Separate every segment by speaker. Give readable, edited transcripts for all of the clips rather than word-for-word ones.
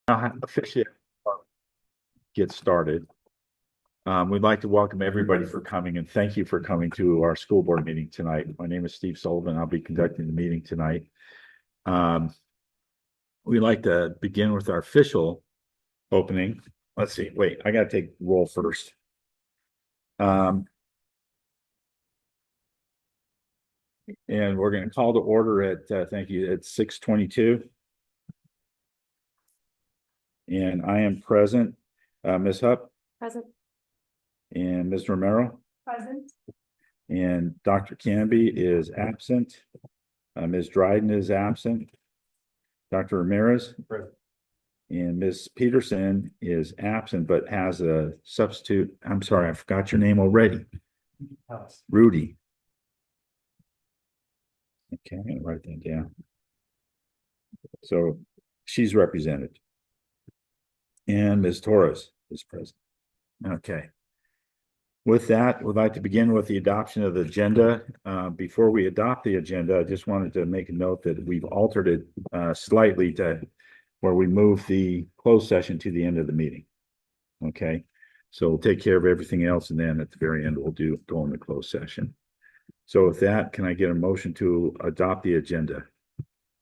Speaker 1: Officially get started. We'd like to welcome everybody for coming and thank you for coming to our school board meeting tonight. My name is Steve Sullivan. I'll be conducting the meeting tonight. We'd like to begin with our official opening. Let's see, wait, I gotta take roll first. And we're going to call to order at, thank you, at 6:22. And I am present. Ms. Hupp
Speaker 2: Present.
Speaker 1: and Ms. Romero
Speaker 2: Present.
Speaker 1: and Dr. Canby is absent. Ms. Dryden is absent. Dr. Ramirez
Speaker 3: Present.
Speaker 1: and Ms. Peterson is absent, but has a substitute. I'm sorry, I forgot your name already. Rudy. Okay, I'm gonna write that down. So she's represented. And Ms. Torres is present. Okay. With that, we'd like to begin with the adoption of the agenda. Before we adopt the agenda, I just wanted to make a note that we've altered it slightly to where we move the closed session to the end of the meeting. Okay, so we'll take care of everything else, and then at the very end, we'll go in the closed session. So with that, can I get a motion to adopt the agenda?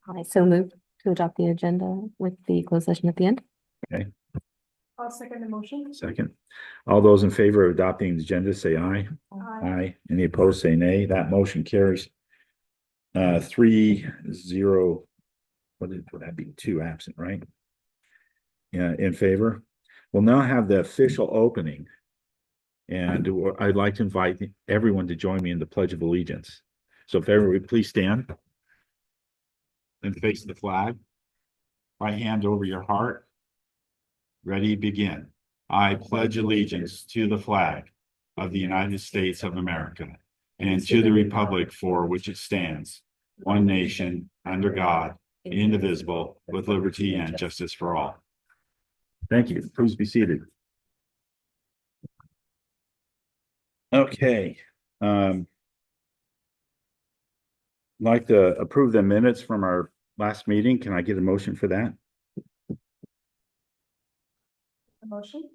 Speaker 2: I so move to adopt the agenda with the closed session at the end.
Speaker 1: Okay.
Speaker 2: I'll second the motion.
Speaker 1: Second. All those in favor of adopting the agenda, say aye. Aye. Any opposed, say nay. That motion carries. 3-0. What would that be? 2 absent, right? Yeah, in favor. We'll now have the official opening. And I'd like to invite everyone to join me in the Pledge of Allegiance. So if everyone would please stand and face the flag. Right hand over your heart. Ready, begin. I pledge allegiance to the flag of the United States of America and to the republic for which it stands, one nation, under God, indivisible, with liberty and justice for all. Thank you. Please be seated. Okay. Like to approve the minutes from our last meeting. Can I get a motion for that?
Speaker 2: A motion.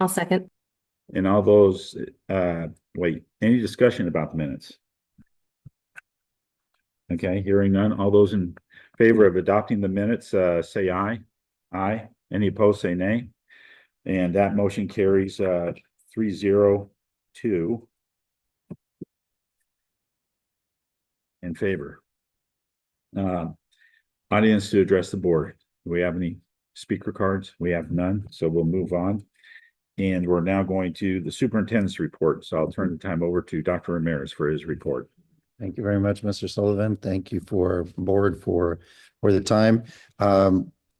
Speaker 2: I'll second.
Speaker 1: And all those, wait, any discussion about the minutes? Okay, hearing none. All those in favor of adopting the minutes, say aye. Aye. Any opposed, say nay. And that motion carries 3-0-2 in favor. Audience to address the board. Do we have any speaker cards? We have none, so we'll move on. And we're now going to the superintendent's report. So I'll turn the time over to Dr. Ramirez for his report.
Speaker 3: Thank you very much, Mr. Sullivan. Thank you for board for the time.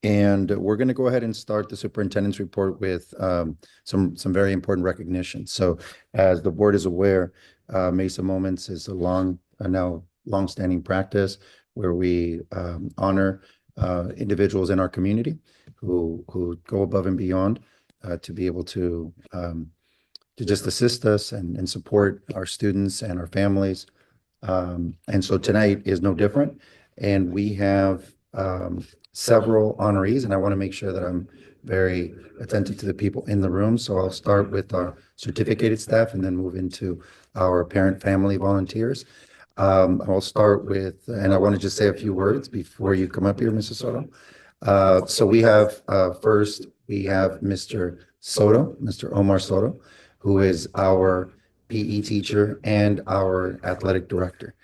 Speaker 3: And we're going to go ahead and start the superintendent's report with some very important recognition. So as the board is aware, Mesa Moments is a long-standing practice where we honor individuals in our community who go above and beyond to be able to just assist us and support our students and our families. And so tonight is no different. And we have several honorees, and I want to make sure that I'm very attentive to the people in the room. So I'll start with our certificated staff and then move into our parent family volunteers. I'll start with, and I want to just say a few words before you come up here, Mrs. Soto. So we have, first, we have Mr. Soto, Mr. Omar Soto, who is our PE teacher and our athletic director.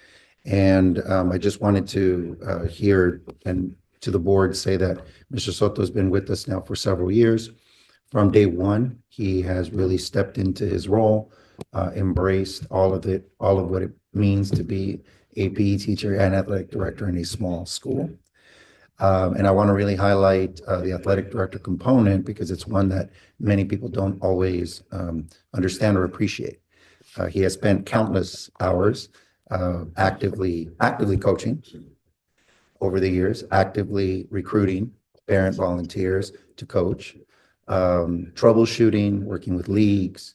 Speaker 3: And I just wanted to hear and to the board say that Mr. Soto has been with us now for several years. From day one, he has really stepped into his role, embraced all of what it means to be a PE teacher and athletic director in a small school. And I want to really highlight the athletic director component because it's one that many people don't always understand or appreciate. He has spent countless hours actively coaching over the years, actively recruiting parent volunteers to coach, troubleshooting, working with leagues,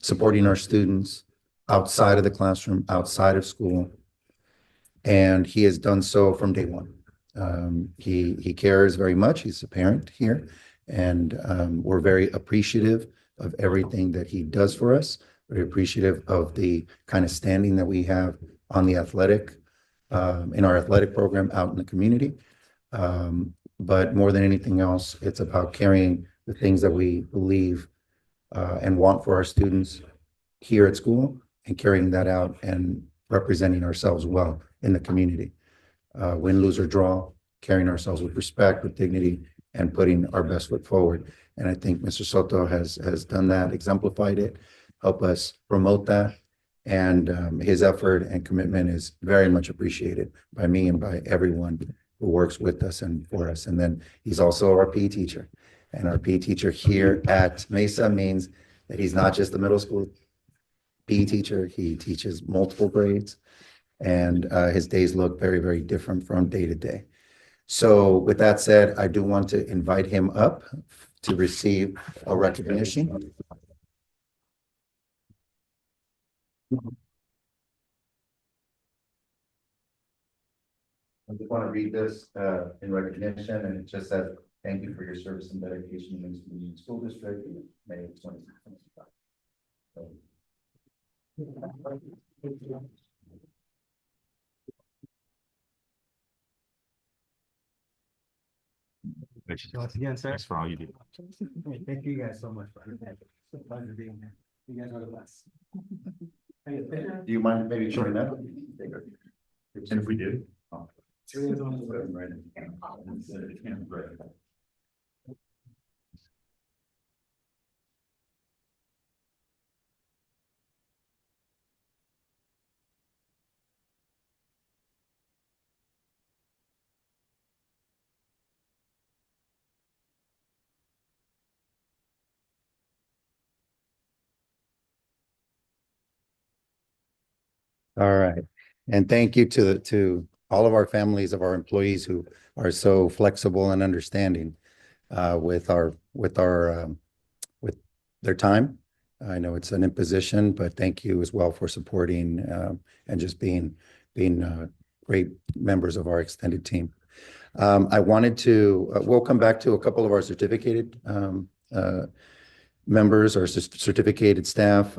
Speaker 3: supporting our students outside of the classroom, outside of school. And he has done so from day one. He cares very much. He's a parent here, and we're very appreciative of everything that he does for us. Very appreciative of the kind of standing that we have on the athletic, in our athletic program out in the community. But more than anything else, it's about carrying the things that we believe and want for our students here at school and carrying that out and representing ourselves well in the community. Win, lose, or draw, carrying ourselves with respect, with dignity, and putting our best foot forward. And I think Mr. Soto has done that, exemplified it, helped us promote that. And his effort and commitment is very much appreciated by me and by everyone who works with us and for us. And then he's also our PE teacher. And our PE teacher here at Mesa means that he's not just the middle school PE teacher, he teaches multiple grades. And his days look very, very different from day to day. So with that said, I do want to invite him up to receive a recognition. I just want to read this in recognition, and it just says, "Thank you for your service and dedication in this community school district in May 2025."
Speaker 4: Once again, sir.
Speaker 1: Thanks for all you do.
Speaker 4: Thank you guys so much for having me. It's a pleasure being here. You guys are the best.
Speaker 3: Do you mind maybe showing that?
Speaker 1: And if we do.
Speaker 3: All right. And thank you to all of our families of our employees who are so flexible and understanding with their time. I know it's an imposition, but thank you as well for supporting and just being great members of our extended team. I wanted to, we'll come back to a couple of our certificated members or certificated staff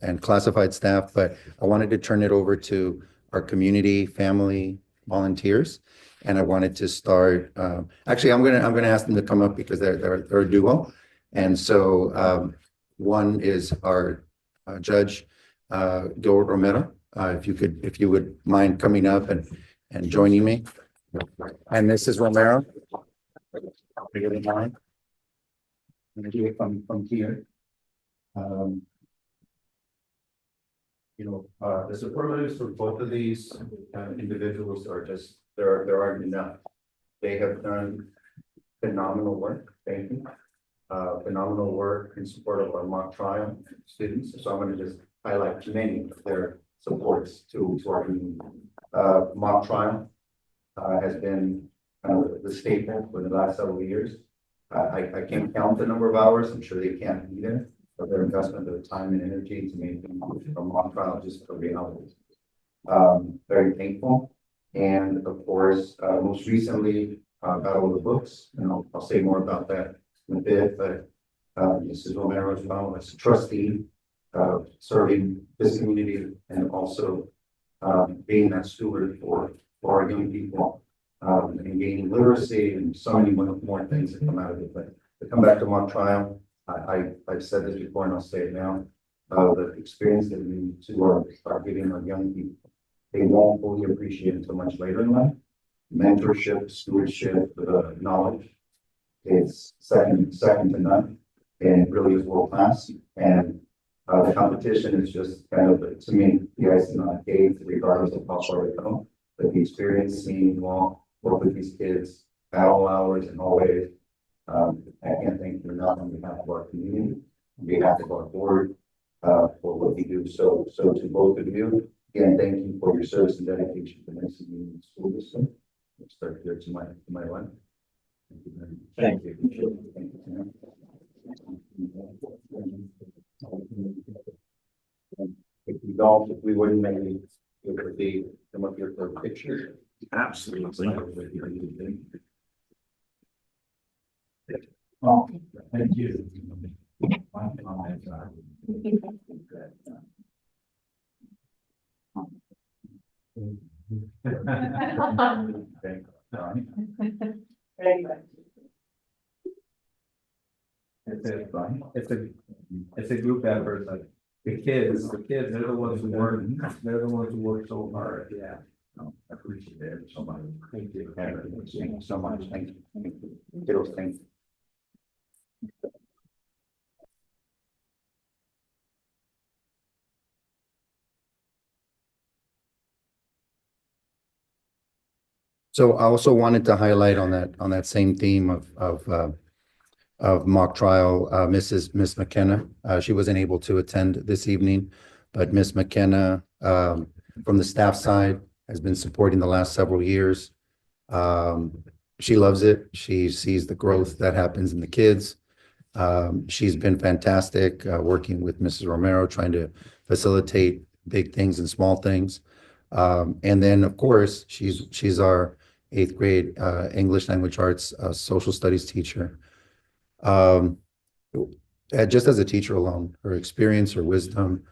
Speaker 3: and classified staff, but I wanted to turn it over to our community family volunteers. And I wanted to start, actually, I'm gonna ask them to come up because they're a duo. And so one is our judge, Gil Romero. If you would mind coming up and joining me. And this is Romero. Bigger than mine. I'm gonna do it from here. The superlatives for both of these individuals are just, there aren't enough. They have done phenomenal work. Thank you. Phenomenal work in support of our mock trial students. So I'm going to just highlight many of their supports to our community. Mock trial has been the staple for the last several years. I can't count the number of hours. I'm sure they can't either, but their investment of time and energy to make a mock trial just a reality. Very thankful. And of course, most recently, Battle of the Books, and I'll say more about that in a bit, but Mrs. Romero as well as a trustee, serving this community and also being that steward for our young people and gaining literacy and so many more things that come out of it. But to come back to mock trial, I've said this before and I'll say it now. The experience that we two are giving our young people, they won't fully appreciate until much later in life. Mentorship, stewardship, knowledge is second to none, and it really is world class. And the competition is just kind of, to me, the icing on the cake, regardless of how far they go. But the experience, seeing you all work with these kids at all hours and all ways, I can't thank you enough on behalf of our community, on behalf of our board, for what you do. So to both of you, again, thank you for your service and dedication to the Mesa Union School District. Let's start here to my left. Thank you very much.
Speaker 1: Thank you.
Speaker 3: Thank you. If we don't, if we wouldn't maybe it would be come up here for a picture.
Speaker 1: Absolutely.
Speaker 4: Oh, thank you. It's a group effort, like the kids, they're the ones who work so hard, yeah.
Speaker 1: I appreciate it so much.
Speaker 4: Thank you.
Speaker 1: Thank you so much. Thank you. Kiddos, thank you.
Speaker 3: So I also wanted to highlight on that same theme of mock trial, Miss McKenna. She wasn't able to attend this evening, but Miss McKenna, from the staff side, has been supporting the last several years. She loves it. She sees the growth that happens in the kids. She's been fantastic, working with Mrs. Romero, trying to facilitate big things and small things. And then, of course, she's our 8th grade English language arts social studies teacher. Just as a teacher alone, her experience, her wisdom,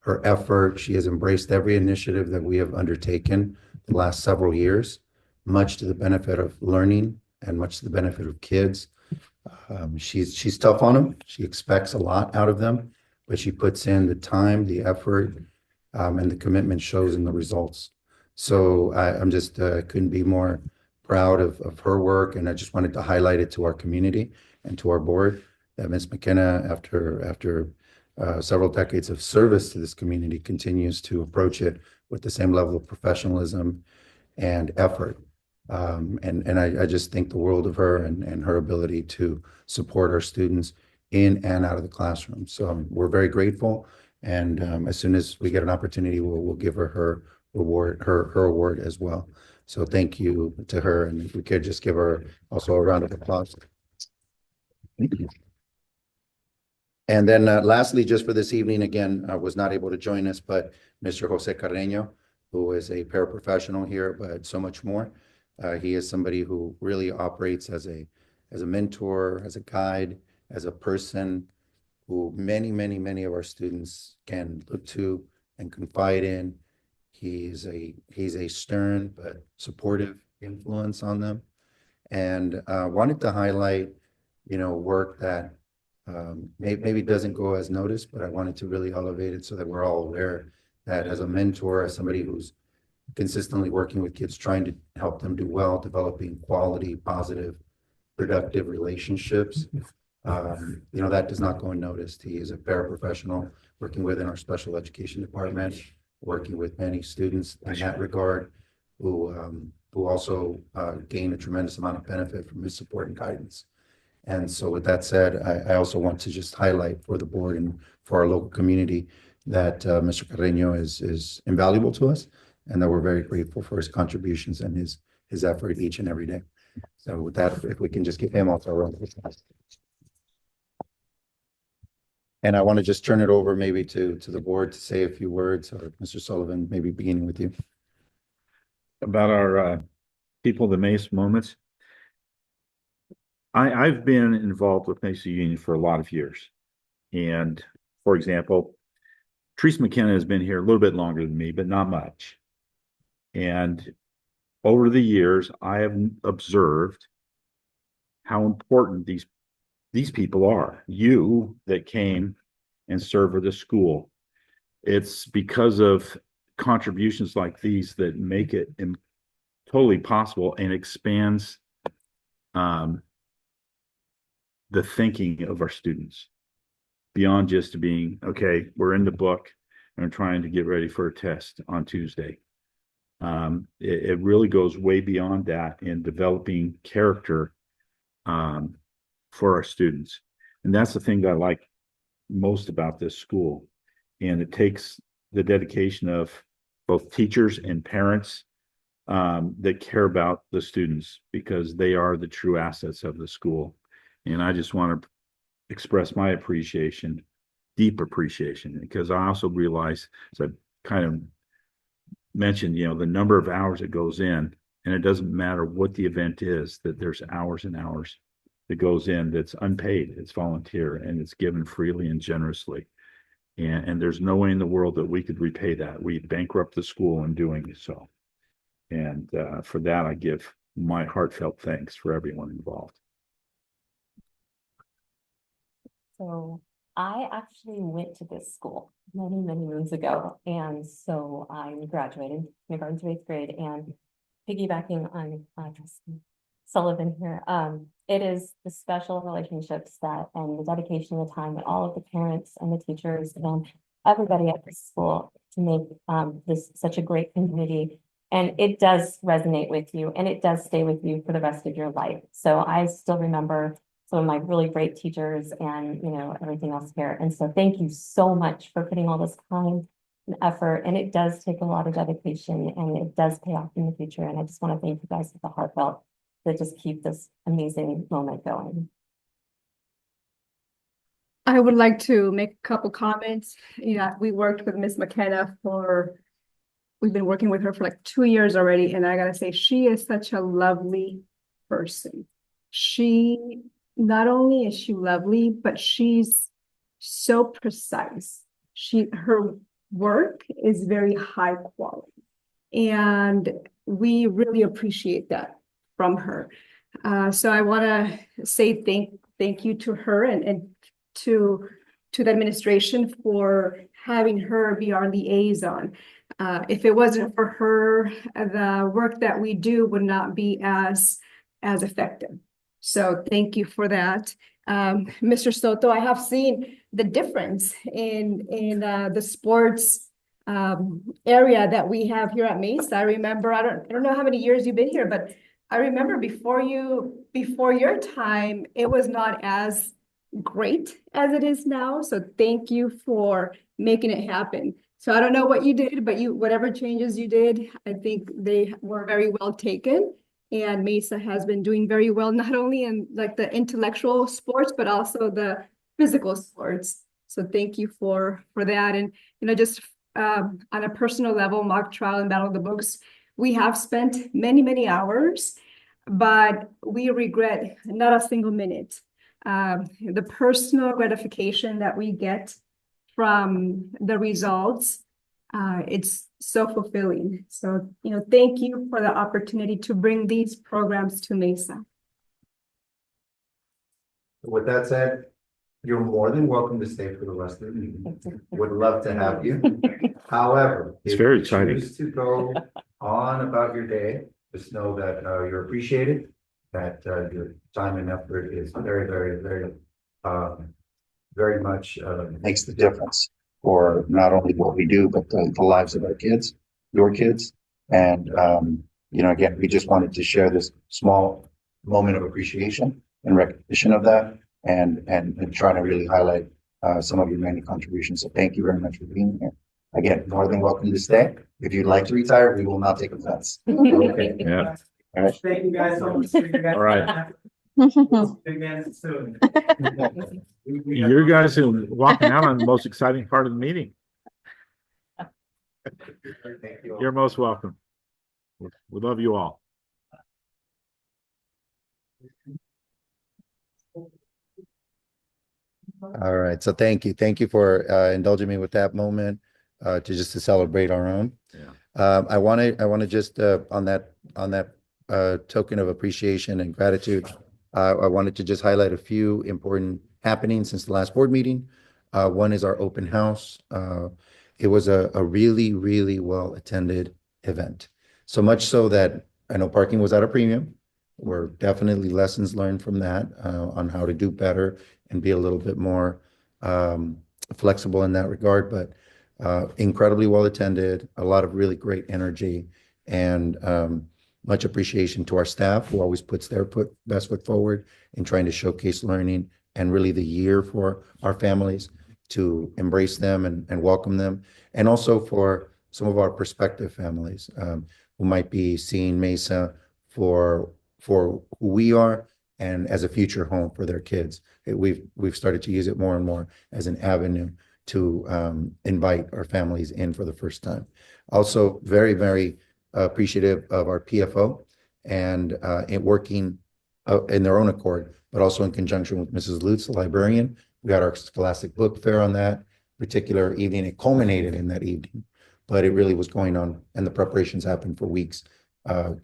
Speaker 3: her effort, she has embraced every initiative that we have undertaken the last several years, much to the benefit of learning and much to the benefit of kids. She's tough on them. She expects a lot out of them, but she puts in the time, the effort, and the commitment shows in the results. So I'm just couldn't be more proud of her work, and I just wanted to highlight it to our community and to our board that Ms. McKenna, after several decades of service to this community, continues to approach it with the same level of professionalism and effort. And I just think the world of her and her ability to support our students in and out of the classroom. So we're very grateful. And as soon as we get an opportunity, we'll give her reward, her award as well. So thank you to her. And if we could just give her also a round of applause. Thank you. And then lastly, just for this evening, again, I was not able to join us, but Mr. Jose Carreño, who is a paraprofessional here, but so much more. He is somebody who really operates as a mentor, as a guide, as a person who many of our students can look to and confide in. He's a stern but supportive influence on them. And wanted to highlight, work that maybe doesn't go as noticed, but I wanted to really elevate it so that we're all aware that as a mentor, as somebody who's consistently working with kids, trying to help them do well, developing quality, positive, productive relationships, that does not go unnoticed. He is a paraprofessional working within our special education department, working with many students in that regard, who also gain a tremendous amount of benefit from his support and guidance. And so with that said, I also want to just highlight for the board and for our local community that Mr. Carreño is invaluable to us, and that we're very grateful for his contributions and his effort each and every day. So with that, if we can just give him also a round of applause. And I want to just turn it over maybe to the board to say a few words, or Mr. Sullivan, maybe beginning with you.
Speaker 1: About our People of the Mesa moments. I've been involved with Mesa Union for a lot of years. And for example, Teresa McKenna has been here a little bit longer than me, but not much. And over the years, I have observed how important these people are. You that came and served with the school. It's because of contributions like these that make it totally possible and expands the thinking of our students beyond just being, okay, we're in the book and we're trying to get ready for a test on Tuesday. It really goes way beyond that in developing character for our students. And that's the thing that I like most about this school. And it takes the dedication of both teachers and parents that care about the students, because they are the true assets of the school. And I just want to express my appreciation, deep appreciation, because I also realize, as I kind of mentioned, the number of hours it goes in And it doesn't matter what the event is, that there's hours and hours that goes in that's unpaid, it's volunteer, and it's given freely and generously. And there's no way in the world that we could repay that. We bankrupt the school in doing so. And for that, I give my heartfelt thanks for everyone involved.
Speaker 2: So I actually went to this school many moons ago, and so I'm graduating kindergarten to 8th grade, and piggybacking on Trustee Sullivan here, it is the special relationships that and the dedication and the time that all of the parents and the teachers and everybody at the school to make this such a great community. And it does resonate with you, and it does stay with you for the rest of your life. So I still remember some of my really great teachers and, you know, everything else here. And so thank you so much for putting all this time and effort. And it does take a lot of dedication, and it does pay off in the future. And I just want to thank you guys with the heartfelt to just keep this amazing moment going.
Speaker 5: I would like to make a couple comments. Yeah, we worked with Miss McKenna we've been working with her for like 2 years already, and I gotta say, she is such a lovely person. She, not only is she lovely, but she's so precise. Her work is very high quality, and we really appreciate that from her. So I want to say thank you to her and to the administration for having her be our liaison. If it wasn't for her, the work that we do would not be as effective. So thank you for that. Mr. Soto, I have seen the difference in the sports area that we have here at Mesa. I remember, I don't know how many years you've been here, but I remember before your time, it was not as great as it is now. So thank you for making it happen. So I don't know what you did, but whatever changes you did, I think they were very well taken. And Mesa has been doing very well, not only in like the intellectual sports, but also the physical sports. So thank you for that. And, you know, just on a personal level, mock trial and Battle of the Books, we have spent many hours, but we regret not a single minute. The personal gratification that we get from the results, it's so fulfilling. So, you know, thank you for the opportunity to bring these programs to Mesa.
Speaker 3: With that said, you're more than welcome to stay for the rest of the meeting. Would love to have you. However,
Speaker 1: It's
Speaker 3: if
Speaker 1: very
Speaker 3: you
Speaker 1: exciting.
Speaker 3: choose to go on about your day, just know that you're appreciated, that your time and effort is very much makes the difference for not only what we do, but the lives of our kids, your kids. And, you know, again, we just wanted to share this small moment of appreciation and recognition of that, and trying to really highlight some of your many contributions. So thank you very much for being here. Again, more than welcome to stay. If you'd like to retire, we will not take offense. Okay.
Speaker 1: Yeah.
Speaker 3: All right.
Speaker 4: Thank you guys so much.
Speaker 1: All right.
Speaker 4: Again soon.
Speaker 1: You guys are walking out on the most exciting part of the meeting.
Speaker 3: Thank you.
Speaker 1: You're most welcome. We love you all.
Speaker 3: All right. So thank you. Thank you for indulging me with that moment to celebrate our own.
Speaker 1: Yeah.
Speaker 3: I want to just on that token of appreciation and gratitude, I wanted to just highlight a few important happenings since the last board meeting. One is our open house. It was a really well attended event. So much so that I know parking was at a premium. Were definitely lessons learned from that on how to do better and be a little bit more flexible in that regard. But incredibly well attended, a lot of really great energy, and much appreciation to our staff who always puts their best foot forward in trying to showcase learning, and really the year for our families to embrace them and welcome them. And also for some of our prospective families who might be seeing Mesa for who we are and as a future home for their kids. We've started to use it more and more as an avenue to invite our families in for the first time. Also, very appreciative of our PFO and working in their own accord, but also in conjunction with Mrs. Lutz, the librarian. We had our Scholastic Book Fair on that particular evening. It culminated in that evening, but it really was going on, and the preparations happened for weeks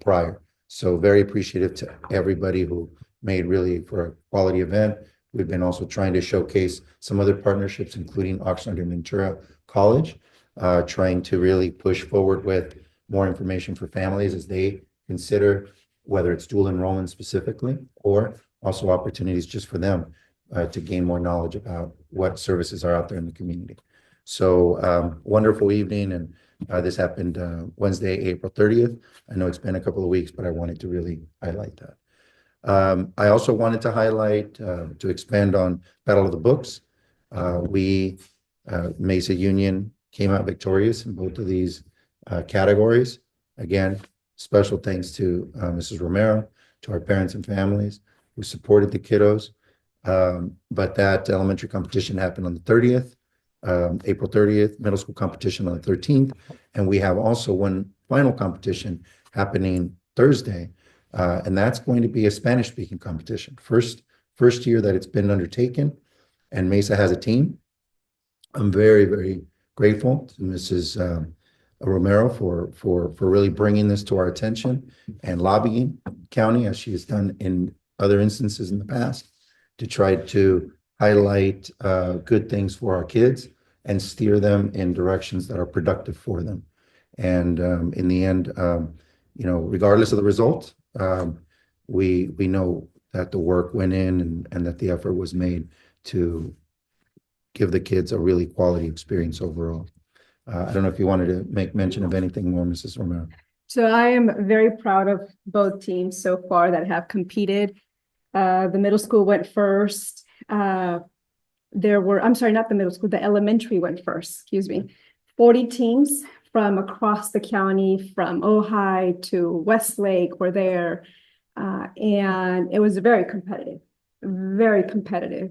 Speaker 3: prior. So very appreciative to everybody who made really for a quality event. We've been also trying to showcase some other partnerships, including Oxnard and Ventura College, trying to really push forward with more information for families as they consider whether it's dual enrollment specifically, or also opportunities just for them to gain more knowledge about what services are out there in the community. So wonderful evening, and this happened Wednesday, April 30th. I know it's been a couple of weeks, but I wanted to really highlight that. I also wanted to highlight, to expand on Battle of the Books. Mesa Union came out victorious in both of these categories. Again, special thanks to Mrs. Romero, to our parents and families who supported the kiddos. But that elementary competition happened on the 30th, April 30th, middle school competition on the 13th. And we have also one final competition happening Thursday. And that's going to be a Spanish speaking competition. First year that it's been undertaken, and Mesa has a team. I'm very, very grateful to Mrs. Romero for really bringing this to our attention and lobbying county, as she has done in other instances in the past, to try to highlight good things for our kids and steer them in directions that are productive for them. And in the end, regardless of the result, we know that the work went in and that the effort was made to give the kids a really quality experience overall. I don't know if you wanted to make mention of anything more, Mrs. Romero.
Speaker 5: So I am very proud of both teams so far that have competed. The middle school went first. I'm sorry, not the middle school, the elementary went first, excuse me. 40 teams from across the county, from Ojai to Westlake were there. And it was very competitive, very competitive.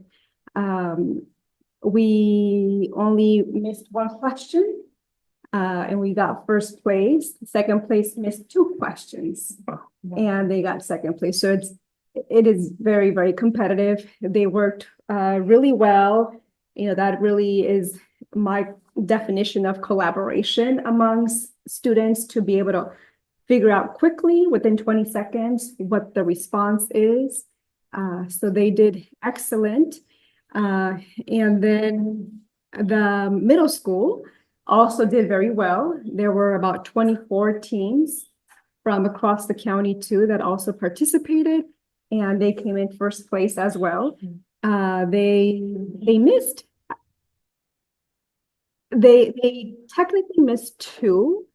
Speaker 5: We only missed one question, and we got first place. Second place missed 2 questions, and they got second place. So it is very, very competitive. They worked really well. That really is my definition of collaboration amongst students, to be able to figure out quickly within 20 seconds what the response is. So they did excellent. And then the middle school also did very well. There were about 24 teams from across the county too that also participated, and they came in first place as well. They missed. They technically missed 2,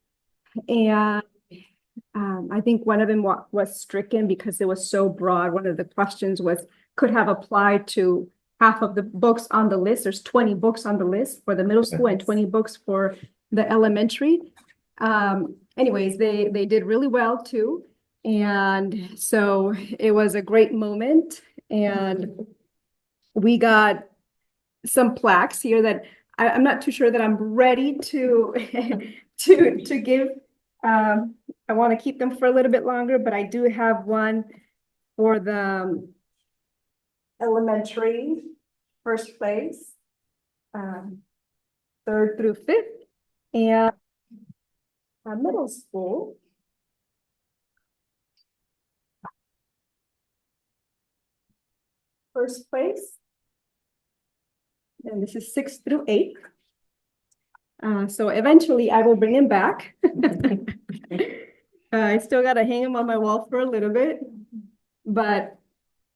Speaker 5: and I think one of them was stricken because it was so broad. One of the questions could have applied to half of the books on the list. There's 20 books on the list for the middle school and 20 books for the elementary. Anyways, they did really well too. And so it was a great moment. And we got some plaques here that I'm not too sure that I'm ready to give. I want to keep them for a little bit longer, but I do have one for the elementary first place, 3rd through 5th, and middle school first place, and this is 6th through 8th. So eventually I will bring him back. I still got to hang him on my wall for a little bit, but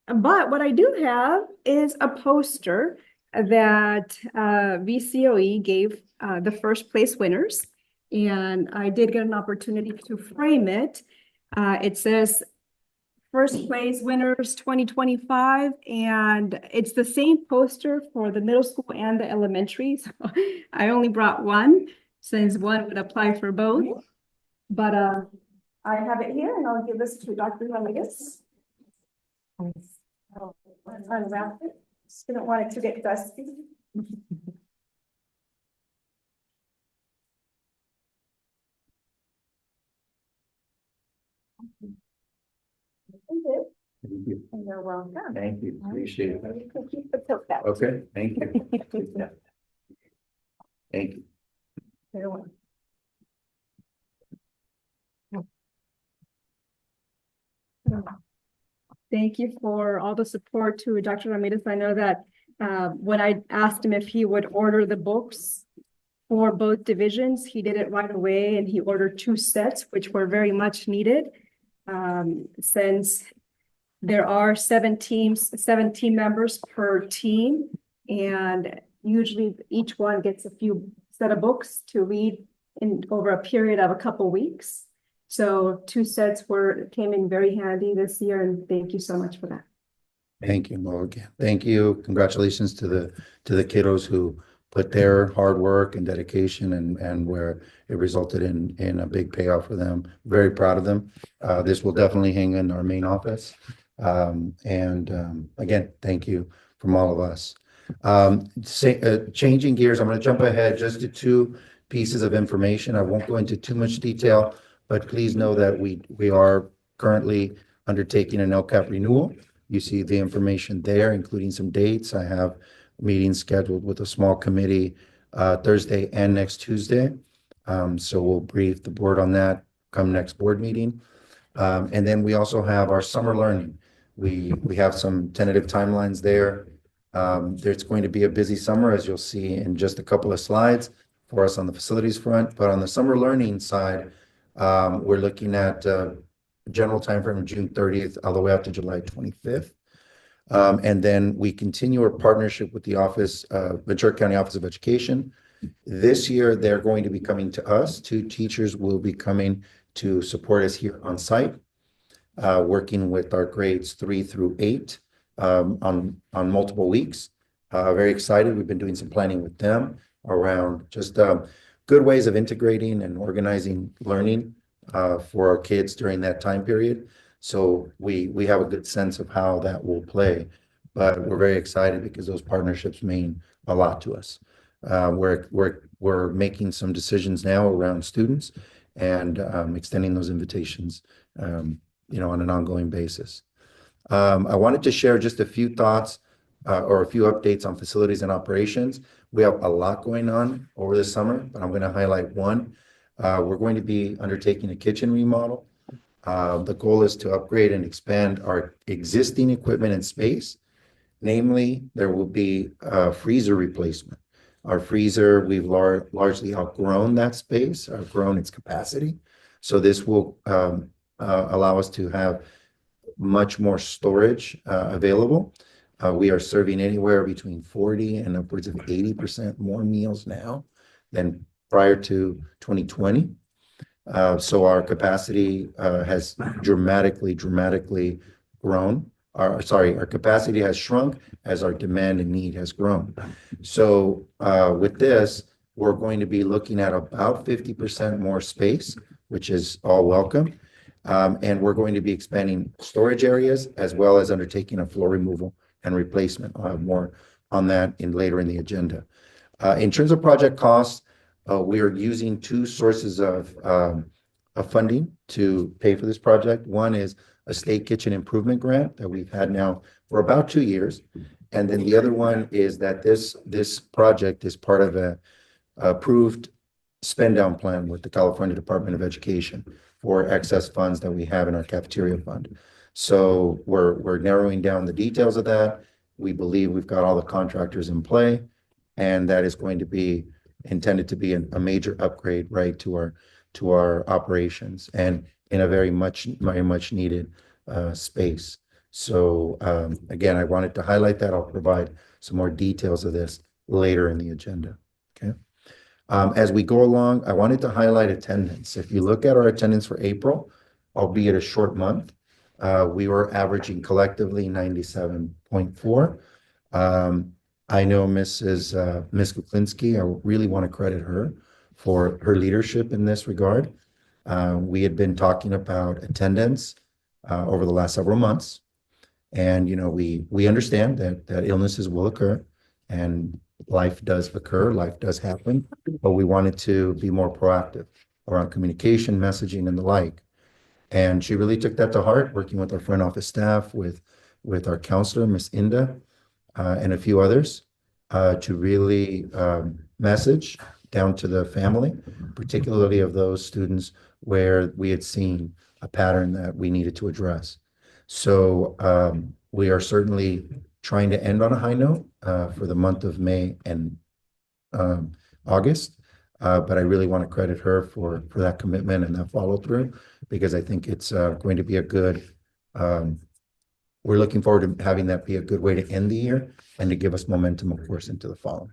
Speaker 5: what I do have is a poster that VCOE gave the first place winners, and I did get an opportunity to frame it. It says first place winners 2025, and it's the same poster for the middle school and the elementary. So I only brought one since one would apply for both, but I have it here, and I'll give this to Dr. Rodriguez. Let's unwrap it. Just didn't want it to get dusty. this,
Speaker 3: Thank you.
Speaker 5: and you're welcome.
Speaker 3: Thank you. Appreciate it.
Speaker 5: You can keep the tote bag.
Speaker 3: Okay, thank you. Thank you.
Speaker 5: You're welcome. Thank you for all the support to Dr. Ramirez. I know that when I asked him if he would order the books for both divisions, he did it right away and he ordered 2 sets, which were very much needed. Since there are 7 team members per team, and usually each one gets a few set of books to read in over a period of a couple weeks. So 2 sets came in very handy this year, and thank you so much for that.
Speaker 3: Thank you, Morgan. Thank you. Congratulations to the kiddos who put their hard work and dedication and where it resulted in a big payoff for them. Very proud of them. This will definitely hang in our main office. Again, thank you from all of us. Changing gears, I'm going to jump ahead just to 2 pieces of information. I won't go into too much detail, but please know that we are currently undertaking an LCAP renewal. You see the information there, including some dates. I have meetings scheduled with a small committee Thursday and next Tuesday. So we'll brief the board on that come next board meeting. And then we also have our summer learning. We have some tentative timelines there. There's going to be a busy summer, as you'll see in just a couple of slides for us on the facilities front. But on the summer learning side, we're looking at general timeframe of June 30th all the way up to July 25th. And then we continue our partnership with the Ventura County Office of Education. This year, they're going to be coming to us. 2 teachers will be coming to support us here on site, working with our grades 3 through 8 on multiple weeks. Very excited. We've been doing some planning with them around just good ways of integrating and organizing learning for our kids during that time period. So we have a good sense of how that will play, but we're very excited because those partnerships mean a lot to us. We're making some decisions now around students and extending those invitations, on an ongoing basis. I wanted to share just a few thoughts or a few updates on facilities and operations. We have a lot going on over the summer, but I'm going to highlight one. We're going to be undertaking a kitchen remodel. The goal is to upgrade and expand our existing equipment and space. Namely, there will be a freezer replacement. Our freezer, we've largely outgrown that space, outgrown its capacity. So this will allow us to have much more storage available. We are serving anywhere between 40 and upwards of 80% more meals now than prior to 2020. So our capacity has dramatically grown. Our capacity has shrunk as our demand and need has grown. So with this, we're going to be looking at about 50% more space, which is all welcome. And we're going to be expanding storage areas as well as undertaking a floor removal and replacement. I'll have more on that later in the agenda. In terms of project costs, we are using 2 sources of funding to pay for this project. One is a state kitchen improvement grant that we've had now for about 2 years. And then the other one is that this project is part of a approved spend down plan with the California Department of Education for excess funds that we have in our cafeteria fund. So we're narrowing down the details of that. We believe we've got all the contractors in play, and that is going to be intended to be a major upgrade, right, to our operations and in a very much needed space. So again, I wanted to highlight that. I'll provide some more details of this later in the agenda. Okay. As we go along, I wanted to highlight attendance. If you look at our attendance for April, albeit a short month, we were averaging collectively 97.4. I know Ms. Kuklinski, I really want to credit her for her leadership in this regard. We had been talking about attendance over the last several months. And, we understand that illnesses will occur and life does occur, life does happen, but we wanted to be more proactive around communication, messaging, and the like. And she really took that to heart, working with our front office staff, with our counselor, Miss Inda, and a few others, to really message down to the family, particularly of those students where we had seen a pattern that we needed to address. So we are certainly trying to end on a high note for the month of May and August. But I really want to credit her for that commitment and that follow through, because I think it's going to be a good, we're looking forward to having that be a good way to end the year and to give us momentum, of course, into the following.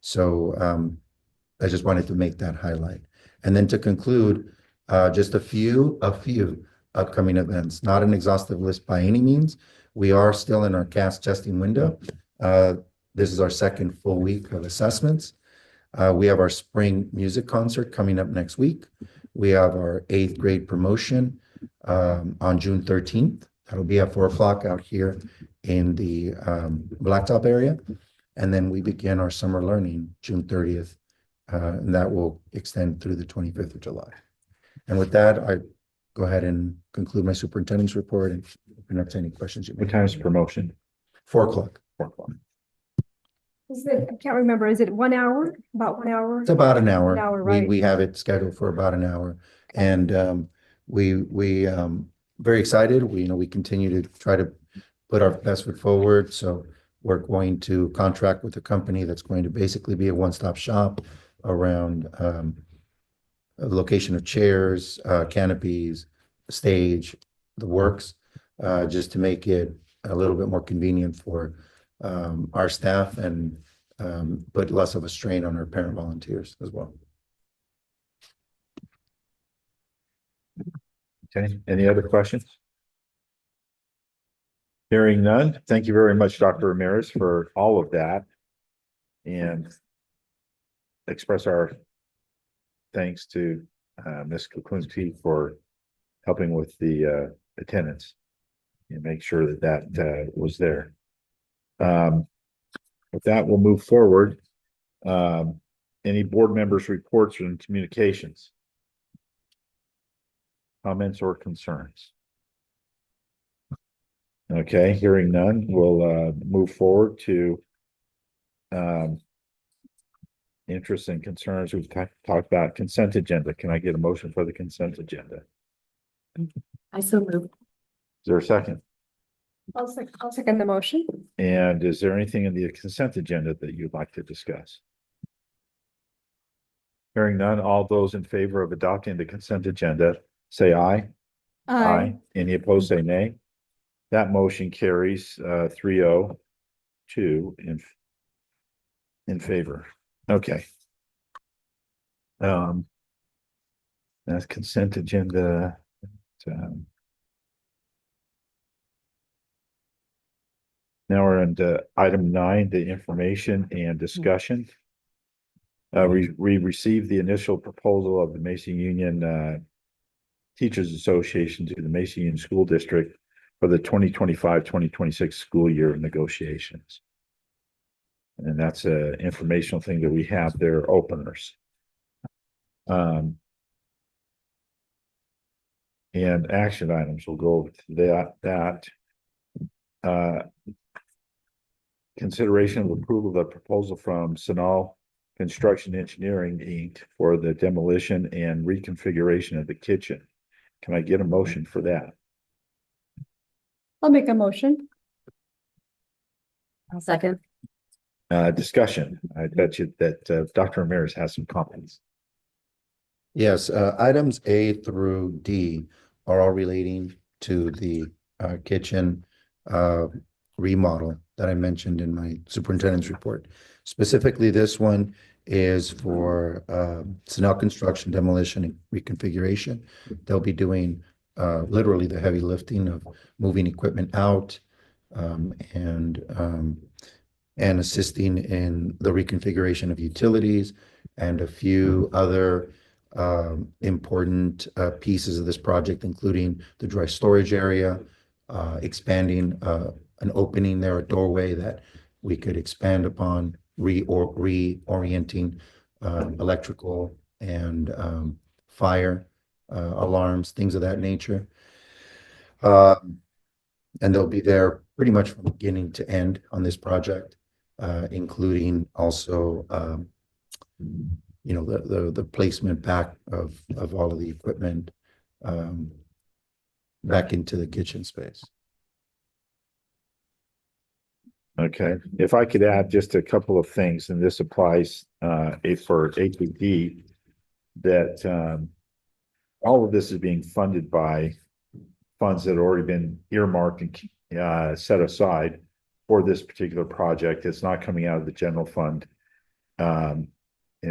Speaker 3: So I just wanted to make that highlight. And then to conclude, just a few upcoming events, not an exhaustive list by any means. We are still in our CAS testing window. This is our second full week of assessments. We have our spring music concert coming up next week. We have our 8th grade promotion on June 13th. That'll be at 4 o'clock out here in the Blacktop area. And then we begin our summer learning June 30th, and that will extend through the 25th of July. And with that, I go ahead and conclude my superintendent's report and open up to any questions you may
Speaker 1: What
Speaker 3: have.
Speaker 1: time is promotion?
Speaker 3: 4 o'clock.
Speaker 1: 4 o'clock.
Speaker 5: Is it, I can't remember, is it 1 hour? About 1 hour?
Speaker 3: It's about an hour.
Speaker 5: An hour,
Speaker 3: We
Speaker 5: right.
Speaker 3: we have it scheduled for about an hour. And we very excited. We continue to try to put our best foot forward. So we're going to contract with a company that's going to basically be a one-stop shop around a location of chairs, canopies, stage, the works, just to make it a little bit more convenient for our staff and put less of a strain on our parent volunteers as well.
Speaker 1: Okay, any other questions? Hearing none, thank you very much, Dr. Ramirez, for all of that. And express our thanks to Ms. Kuklinski for helping with the attendance and make sure that that was there. With that, we'll move forward. Any board members' reports and communications? Comments or concerns? Okay, hearing none, we'll move forward to interests and concerns. We've talked about consent agenda. Can I get a motion for the consent agenda?
Speaker 2: I so moved.
Speaker 1: Is there a second?
Speaker 5: I'll second the motion.
Speaker 1: And is there anything in the consent agenda that you'd like to discuss? Hearing none, all those in favor of adopting the consent agenda, say aye. Any opposed, say nay. That motion carries 3-0 in favor. Okay. That's consent agenda. Now we're into item 9, the information and discussion. We received the initial proposal of the Mason Union Teachers Association to the Mason Union School District for the 2025-2026 school year negotiations. And that's an informational thing that we have there, openers. And action items, we'll go over to that. Consideration of approval of the proposal from Sanal Construction Engineering, Inc. for the demolition and reconfiguration of the kitchen. Can I get a motion for that?
Speaker 5: I'll make a motion.
Speaker 2: I'll second.
Speaker 1: Discussion. I bet you that Dr. Ramirez has some comments.
Speaker 3: Yes, items A through D are all relating to the kitchen remodel that I mentioned in my superintendent's report. Specifically, this one is for Sanel Construction demolition and reconfiguration. They'll be doing literally the heavy lifting of moving equipment out and assisting in the reconfiguration of utilities and a few other important pieces of this project, including the dry storage area, expanding an opening there, a doorway that we could expand upon, reorienting electrical and fire alarms, things of that nature. And they'll be there pretty much from beginning to end on this project, including also, the placement back of all of the equipment back into the kitchen space.
Speaker 1: Okay, if I could add just a couple of things, and this applies for APD, that all of this is being funded by funds that have already been earmarked and set aside for this particular project. It's not coming out of the general fund. And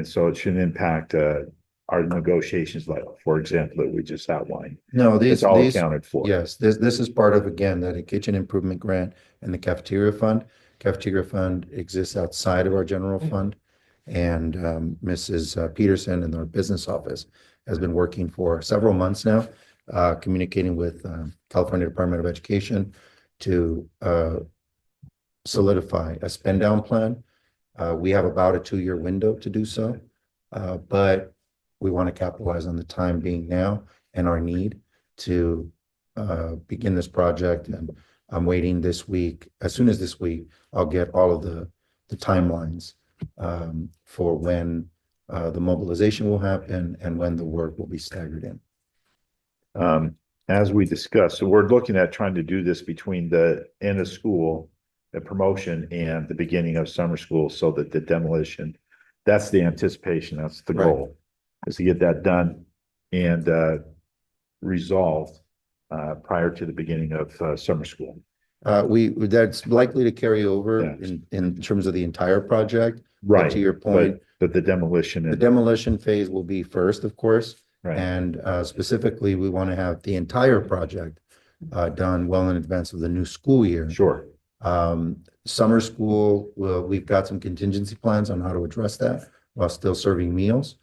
Speaker 1: so it shouldn't impact our negotiations, like, for example, that we just outlined.
Speaker 3: No,
Speaker 1: It's all accounted for.
Speaker 3: Yes, this is part of, again, that kitchen improvement grant and the cafeteria fund. Cafeteria fund exists outside of our general fund. And Mrs. Peterson in our business office has been working for several months now, communicating with California Department of Education to solidify a spend down plan. We have about a 2-year window to do so, but we want to capitalize on the time being now and our need to begin this project. And I'm waiting this week. As soon as this week, I'll get all of the timelines for when the mobilization will happen and when the work will be staggered in.
Speaker 1: As we discussed, so we're looking at trying to do this between the end of school, the promotion, and the beginning of summer school, so that the demolition, that's the anticipation, that's the
Speaker 3: Right.
Speaker 1: goal, is to get that done and resolved prior to the beginning of summer school.
Speaker 3: That's likely to carry over
Speaker 1: Yeah.
Speaker 3: in terms of the entire project. But to your point,
Speaker 1: But the demolition
Speaker 3: the
Speaker 1: and,
Speaker 3: demolition phase will be first, of course.
Speaker 1: right,
Speaker 3: And specifically, we want to have the entire project done well in advance of the new school year.
Speaker 1: sure,
Speaker 3: Summer school, well, we've got some contingency plans on how to address that while still serving meals.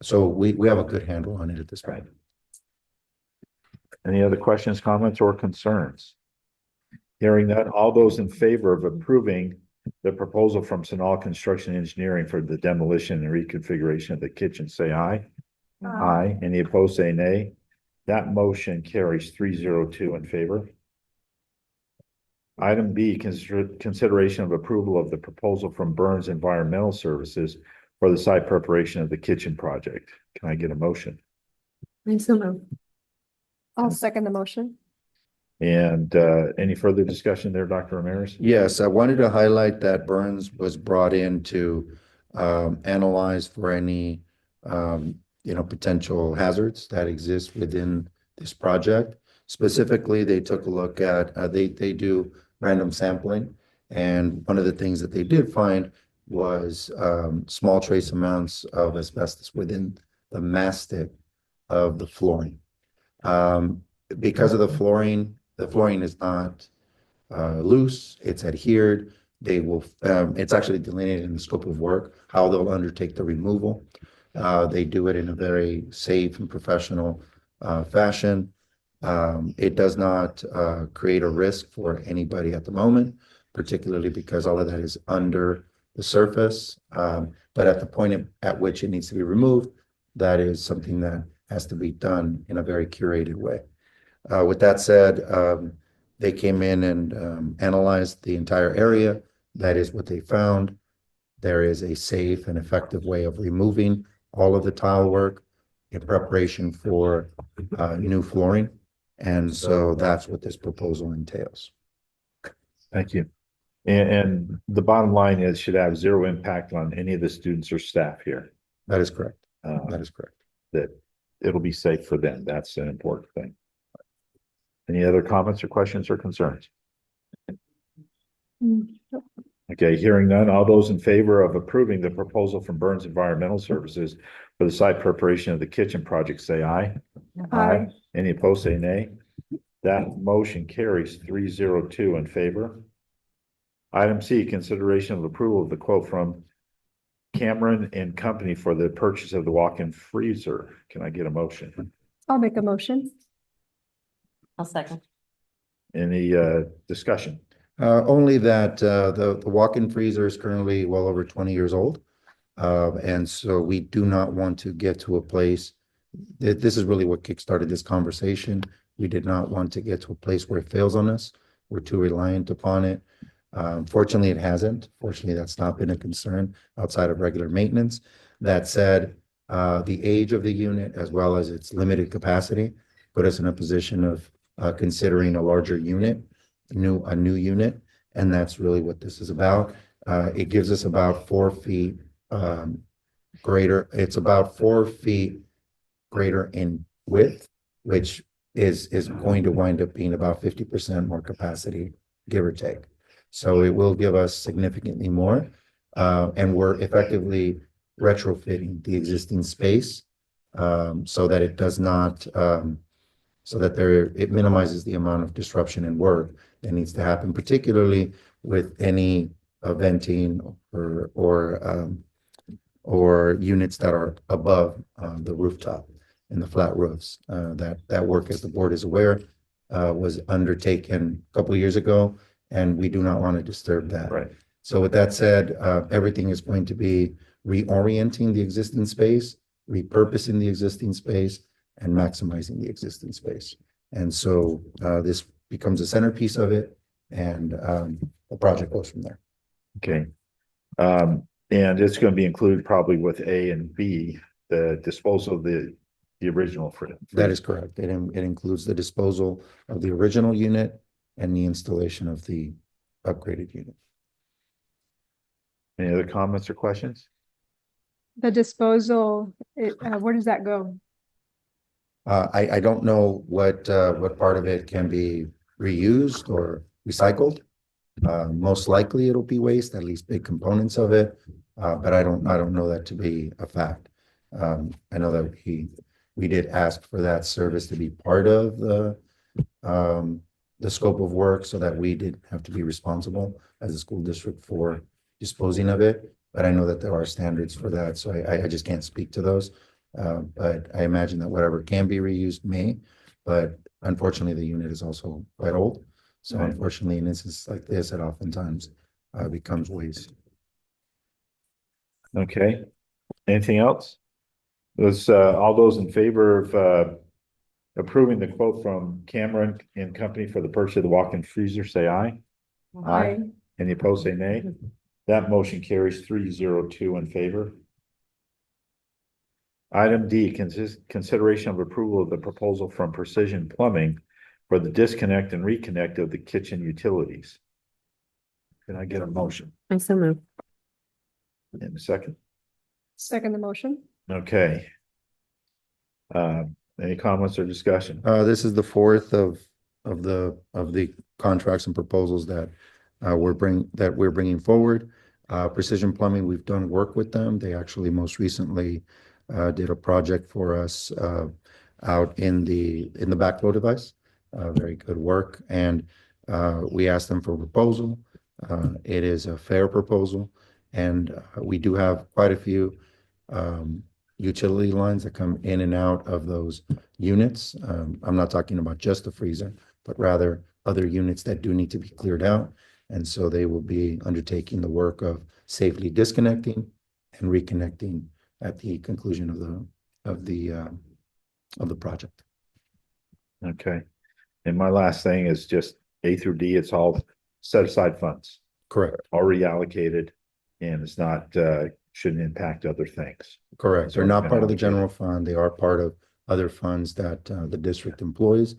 Speaker 3: So we have a good handle on it at this point.
Speaker 1: Any other questions, comments, or concerns? Hearing none, all those in favor of approving the proposal from Sonal Construction Engineering for the demolition and reconfiguration of the kitchen, say aye. Aye. Any opposed, say nay. That motion carries 302 in favor. Item B, consideration of approval of the proposal from Burns Environmental Services for the site preparation of the kitchen project. Can I get a motion?
Speaker 6: I'll second the motion.
Speaker 1: And any further discussion there, Dr. Ramirez?
Speaker 3: Yes, I wanted to highlight that Burns was brought in to analyze for any potential hazards that exist within this project. Specifically, they took a look at they do random sampling, and one of the things that they did find was small trace amounts of asbestos within the mastic of the flooring. Because of the flooring is not loose, it's adhered. They will, it's actually delineated in the scope of work, how they'll undertake the removal. They do it in a very safe and professional fashion. It does not create a risk for anybody at the moment, particularly because all of that is under the surface. But at the point at which it needs to be removed, that is something that has to be done in a very curated way. With that said, they came in and analyzed the entire area. That is what they found. There is a safe and effective way of removing all of the tile work in preparation for new flooring. And so that's what this proposal entails.
Speaker 1: Thank you. And the bottom line is, should have zero impact on any of the students or staff here.
Speaker 3: That is correct. That is correct.
Speaker 1: That it'll be safe for them. That's an important thing. Any other comments or questions or concerns? Okay, hearing none, all those in favor of approving the proposal from Burns Environmental Services for the site preparation of the kitchen project, say aye.
Speaker 5: Aye.
Speaker 1: Any opposed, say nay. That motion carries 302 in favor. Item C, consideration of approval of the quote from Cameron and Company for the purchase of the walk-in freezer. Can I get a motion?
Speaker 6: I'll make a motion.
Speaker 2: I'll second.
Speaker 1: Any discussion?
Speaker 3: Only that the walk-in freezer is currently well over 20 years old. And so we do not want to get to a place this is really what kickstarted this conversation. We did not want to get to a place where it fails on us. We're too reliant upon it. Fortunately, it hasn't. Fortunately, that's not been a concern outside of regular maintenance. That said, the age of the unit as well as its limited capacity put us in a position of considering a larger unit, a new unit, and that's really what this is about. It gives us about 4 feet greater. It's about 4 feet greater in width, which is going to wind up being about 50% more capacity, give or take. So it will give us significantly more, and we're effectively retrofitting the existing space so that it does not, so that it minimizes the amount of disruption and work that needs to happen, particularly with any venting or units that are above the rooftop and the flat roofs. That work, as the board is aware, was undertaken a couple of years ago, and we do not want to disturb that.
Speaker 1: Right.
Speaker 3: So with that said, everything is going to be reorienting the existing space, repurposing the existing space, and maximizing the existing space. And so this becomes a centerpiece of it, and the project goes from there.
Speaker 1: Okay. And it's going to be included probably with A and B, the disposal of the original for
Speaker 3: That is correct. It includes the disposal of the original unit and the installation of the upgraded unit.
Speaker 1: Any other comments or questions?
Speaker 6: The disposal, where does that go?
Speaker 3: I don't know what part of it can be reused or recycled. Most likely it'll be waste, at least big components of it. But I don't know that to be a fact. I know that we did ask for that service to be part of the scope of work so that we didn't have to be responsible as a school district for disposing of it. But I know that there are standards for that, so I just can't speak to those. But I imagine that whatever can be reused may, but unfortunately, the unit is also quite old. So
Speaker 1: Right.
Speaker 3: unfortunately, in instances like this, it oftentimes becomes waste.
Speaker 1: Okay. Anything else? All those in favor of approving the quote from Cameron and Company for the purchase of the walk-in freezer, say aye. Aye. Any opposed, say nay. That motion carries 302 in favor. Item D, consideration of approval of the proposal from Precision Plumbing for the disconnect and reconnect of the kitchen utilities. Can I get a motion
Speaker 2: I so move.
Speaker 1: in a second?
Speaker 6: Second the motion?
Speaker 1: Okay. Any comments or discussion?
Speaker 3: This is the fourth of the contracts and proposals that we're bringing forward. Precision Plumbing, we've done work with them. They actually most recently did a project for us out in the backflow device. Very good work, and we asked them for a proposal. It is a fair proposal, and we do have quite a few utility lines that come in and out of those units. I'm not talking about just the freezer, but rather other units that do need to be cleared out. And so they will be undertaking the work of safely disconnecting and reconnecting at the conclusion of the project.
Speaker 1: Okay. And my last thing is just A through D, it's all set aside funds,
Speaker 3: Correct.
Speaker 1: already allocated, and it's not, shouldn't impact other things.
Speaker 3: Correct.
Speaker 1: So
Speaker 3: They're
Speaker 1: it's
Speaker 3: not
Speaker 1: been
Speaker 3: part of the
Speaker 1: allocated.
Speaker 3: general fund. They are part of other funds that the district employs,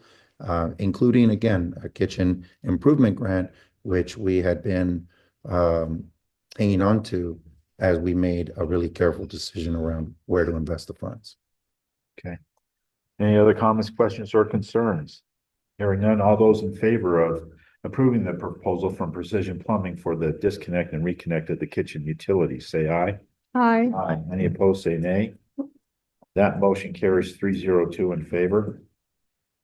Speaker 3: including, again, a kitchen improvement grant, which we had been hanging on to as we made a really careful decision around where to invest the funds.
Speaker 1: Any other comments, questions, or concerns? Hearing none, all those in favor of approving the proposal from Precision Plumbing for the disconnect and reconnect of the kitchen utilities, say aye.
Speaker 6: Aye.
Speaker 1: Aye. Any opposed, say nay. That motion carries 302 in favor.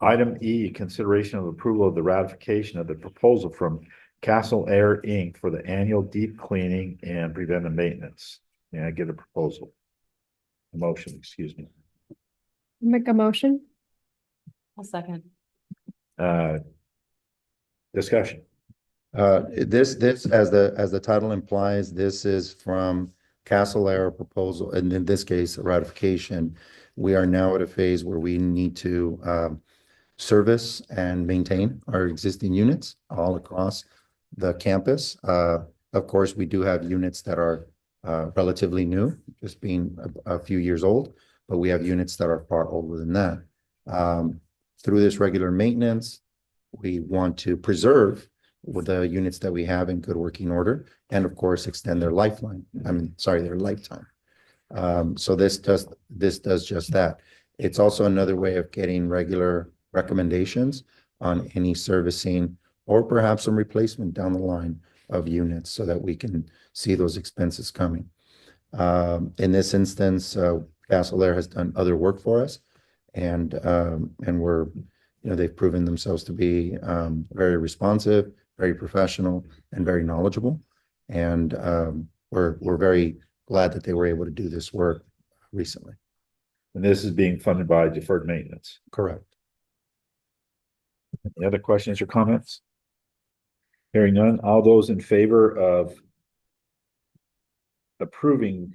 Speaker 1: Item E, consideration of approval of the ratification of the proposal from Castle Air Inc. for the annual deep cleaning and preventive maintenance. May I get a proposal? A motion, excuse me.
Speaker 6: Make a motion?
Speaker 2: I'll second.
Speaker 1: Discussion.
Speaker 3: This, as the title implies, this is from Castle Air proposal, and in this case, a ratification we are now at a phase where we need to service and maintain our existing units all across the campus. Of course, we do have units that are relatively new, just being a few years old, but we have units that are far older than that. Through this regular maintenance, we want to preserve with the units that we have in good working order, and of course, extend their lifeline. Their lifetime. So this does just that. It's also another way of getting regular recommendations on any servicing or perhaps some replacement down the line of units so that we can see those expenses coming. In this instance, Castle Air has done other work for us, and we're, they've proven themselves to be very responsive, very professional, and very knowledgeable. And we're very glad that they were able to do this work recently.
Speaker 1: And this is being funded by deferred maintenance.
Speaker 3: Correct.
Speaker 1: Any other questions or comments? Hearing none, all those in favor of approving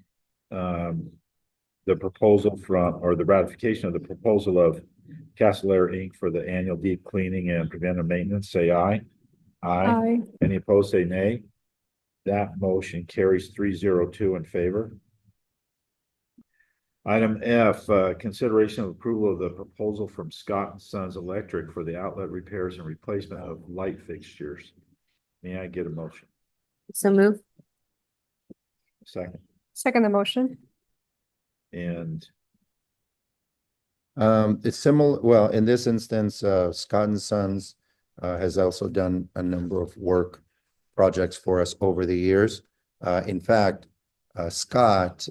Speaker 1: the proposal or the ratification of the proposal of Castle Air Inc. for the annual deep cleaning and preventive maintenance, say aye.
Speaker 6: Aye.
Speaker 1: Any opposed, say nay. That motion carries 302 in favor. Item F, consideration of approval of the proposal from Scott and Sons Electric for the outlet repairs and replacement of light fixtures. May I get a motion?
Speaker 2: So move.
Speaker 1: Second.
Speaker 6: Second the motion.
Speaker 1: And
Speaker 3: It's similar, well, in this instance, Scott and Sons has also done a number of work projects for us over the years. In fact, Scott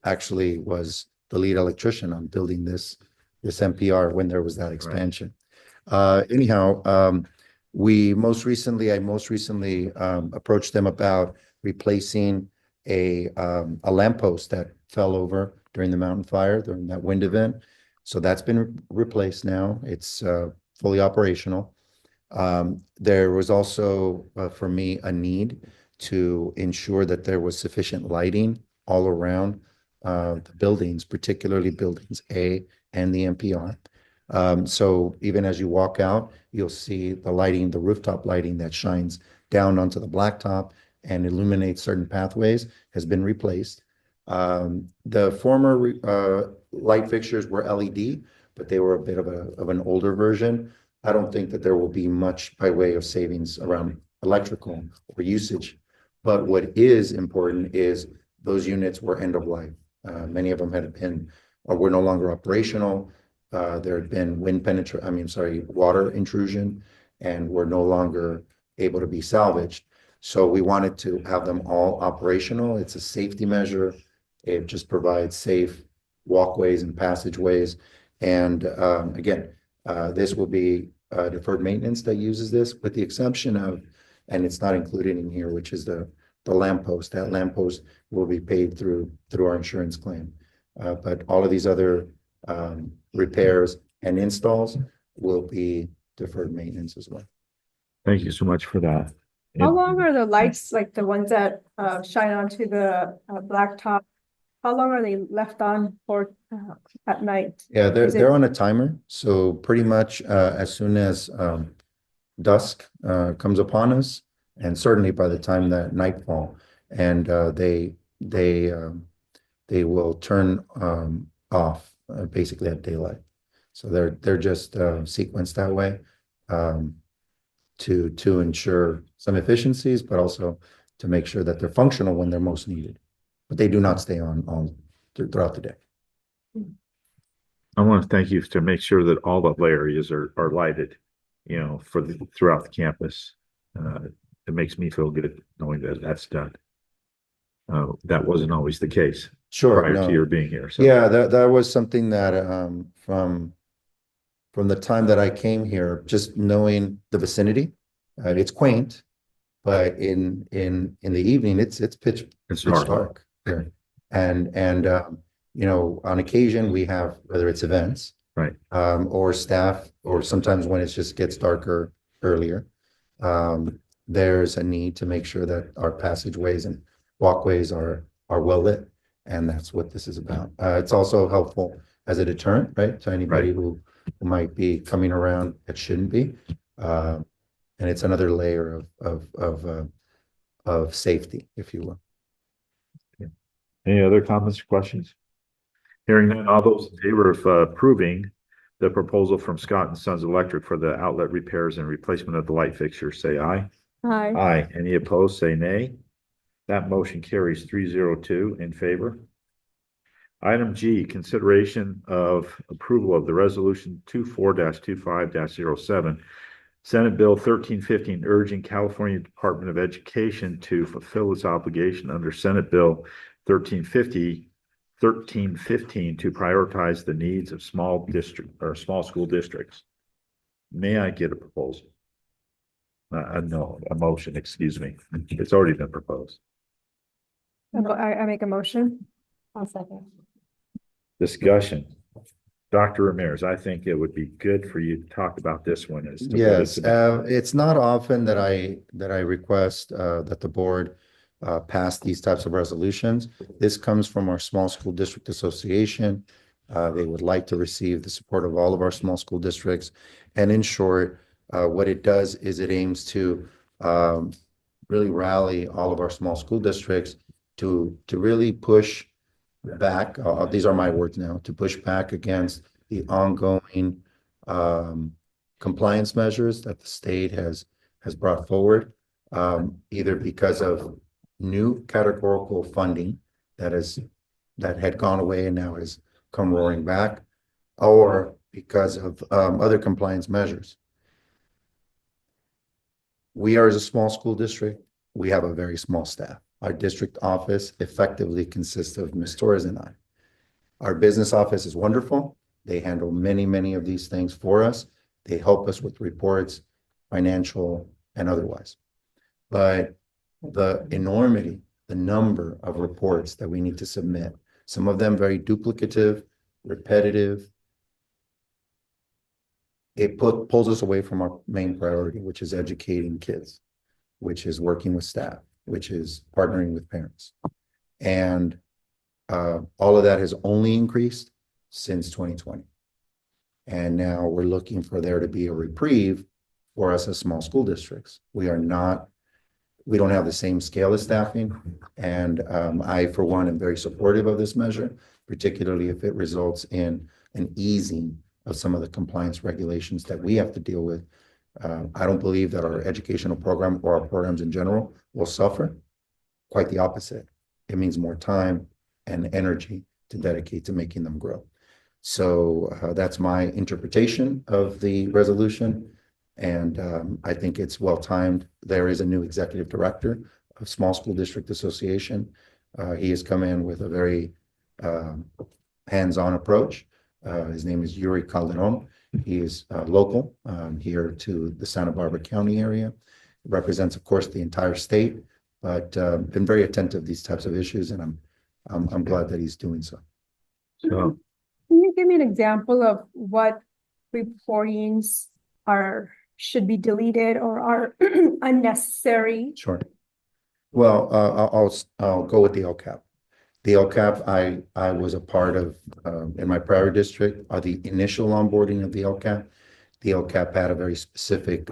Speaker 3: actually was the lead electrician on building this MPR when there was that expansion. Anyhow, I most recently approached them about replacing a lamppost that fell over during the mountain fire, during that wind event. So that's been replaced now. It's fully operational. There was also, for me, a need to ensure that there was sufficient lighting all around the buildings, particularly buildings A and the MPR. So even as you walk out, you'll see the lighting, the rooftop lighting that shines down onto the blacktop and illuminates certain pathways has been replaced. The former light fixtures were LED, but they were a bit of an older version. I don't think that there will be much by way of savings around electrical or usage. But what is important is those units were end of life. Many of them had been or were no longer operational. There had been water intrusion, and were no longer able to be salvaged. So we wanted to have them all operational. It's a safety measure. It just provides safe walkways and passageways. And again, this will be deferred maintenance that uses this, with the exception of, and it's not included in here, which is the lamppost. That lamppost will be paid through our insurance claim. But all of these other repairs and installs will be deferred maintenance as well.
Speaker 1: thank you so much for that.
Speaker 6: How long are the lights, like the ones that shine onto the blacktop? How long are they left on for at night?
Speaker 3: Yeah,
Speaker 6: Is it-
Speaker 3: they're on a timer. So pretty much as soon as dusk comes upon us, and certainly by the time that nightfall, and they will turn off basically at daylight. So they're just sequenced that way to ensure some efficiencies, but also to make sure that they're functional when they're most needed. But they do not stay on throughout the day.
Speaker 1: I want to thank you to make sure that all the areas are lighted, throughout the campus. It makes me feel good knowing that that's done. That wasn't always the case
Speaker 3: Sure.
Speaker 1: prior
Speaker 3: no.
Speaker 1: to your being here. So.
Speaker 3: Yeah, that was something that from the time that I came here, just knowing the vicinity, it's quaint, but in the evening, it's pitch dark here. And on occasion we have, whether it's events,
Speaker 1: right,
Speaker 3: or staff, or sometimes when it just gets darker earlier, there's a need to make sure that our passageways and walkways are well lit, and that's what this is about. It's also helpful as a deterrent, right? To anybody who might be coming around that shouldn't be. And it's another layer of safety, if you will.
Speaker 1: Any other comments or questions? Hearing none, all those in favor of approving the proposal from Scott and Sons Electric for the outlet repairs and replacement of the light fixtures, say aye.
Speaker 6: Hi.
Speaker 1: Aye. Any opposed, say nay. That motion carries 302 in favor. Item G, consideration of approval of the resolution 24-25-07, Senate Bill 1315, urging California Department of Education to fulfill its obligation under Senate Bill 1315 to prioritize the needs of small school districts. May I get a proposal? No, a motion, excuse me. It's already been proposed.
Speaker 6: I make a motion.
Speaker 2: I'll second.
Speaker 1: Discussion. Dr. Ramirez, I think it would be good for you to talk about this one as to what
Speaker 3: Yes,
Speaker 1: it's about.
Speaker 3: it's not often that I request that the board pass these types of resolutions. This comes from our Small School District Association. They would like to receive the support of all of our small school districts. And in short, what it does is it aims to really rally all of our small school districts to really push back, these are my words now, to push back against the ongoing compliance measures that the state has brought forward, either because of new categorical funding that had gone away and now has come roaring back, or because of other compliance measures. We are, as a small school district, we have a very small staff. Our district office effectively consists of Ms. Torres and I. Our business office is wonderful. They handle many, many of these things for us. They help us with reports, financial and otherwise. But the enormity, the number of reports that we need to submit, some of them very duplicative, repetitive, it pulls us away from our main priority, which is educating kids, which is working with staff, which is partnering with parents. And all of that has only increased since 2020. And now we're looking for there to be a reprieve for us as small school districts. We don't have the same scale of staffing. And I, for one, am very supportive of this measure, particularly if it results in an easing of some of the compliance regulations that we have to deal with. I don't believe that our educational program or our programs in general will suffer. Quite the opposite. It means more time and energy to dedicate to making them grow. So that's my interpretation of the resolution. And I think it's well timed. There is a new executive director of Small School District Association. He has come in with a very hands-on approach. His name is Yuri Calderon. He is local here to the Santa Barbara County area. Represents, of course, the entire state, but been very attentive to these types of issues, and I'm glad that he's doing so.
Speaker 1: So,
Speaker 6: Can you give me an example of what reportings should be deleted or are unnecessary?
Speaker 3: Sure. Well, I'll go with the LCAP. The LCAP, I was a part of in my prior district, the initial onboarding of the LCAP. The LCAP had a very specific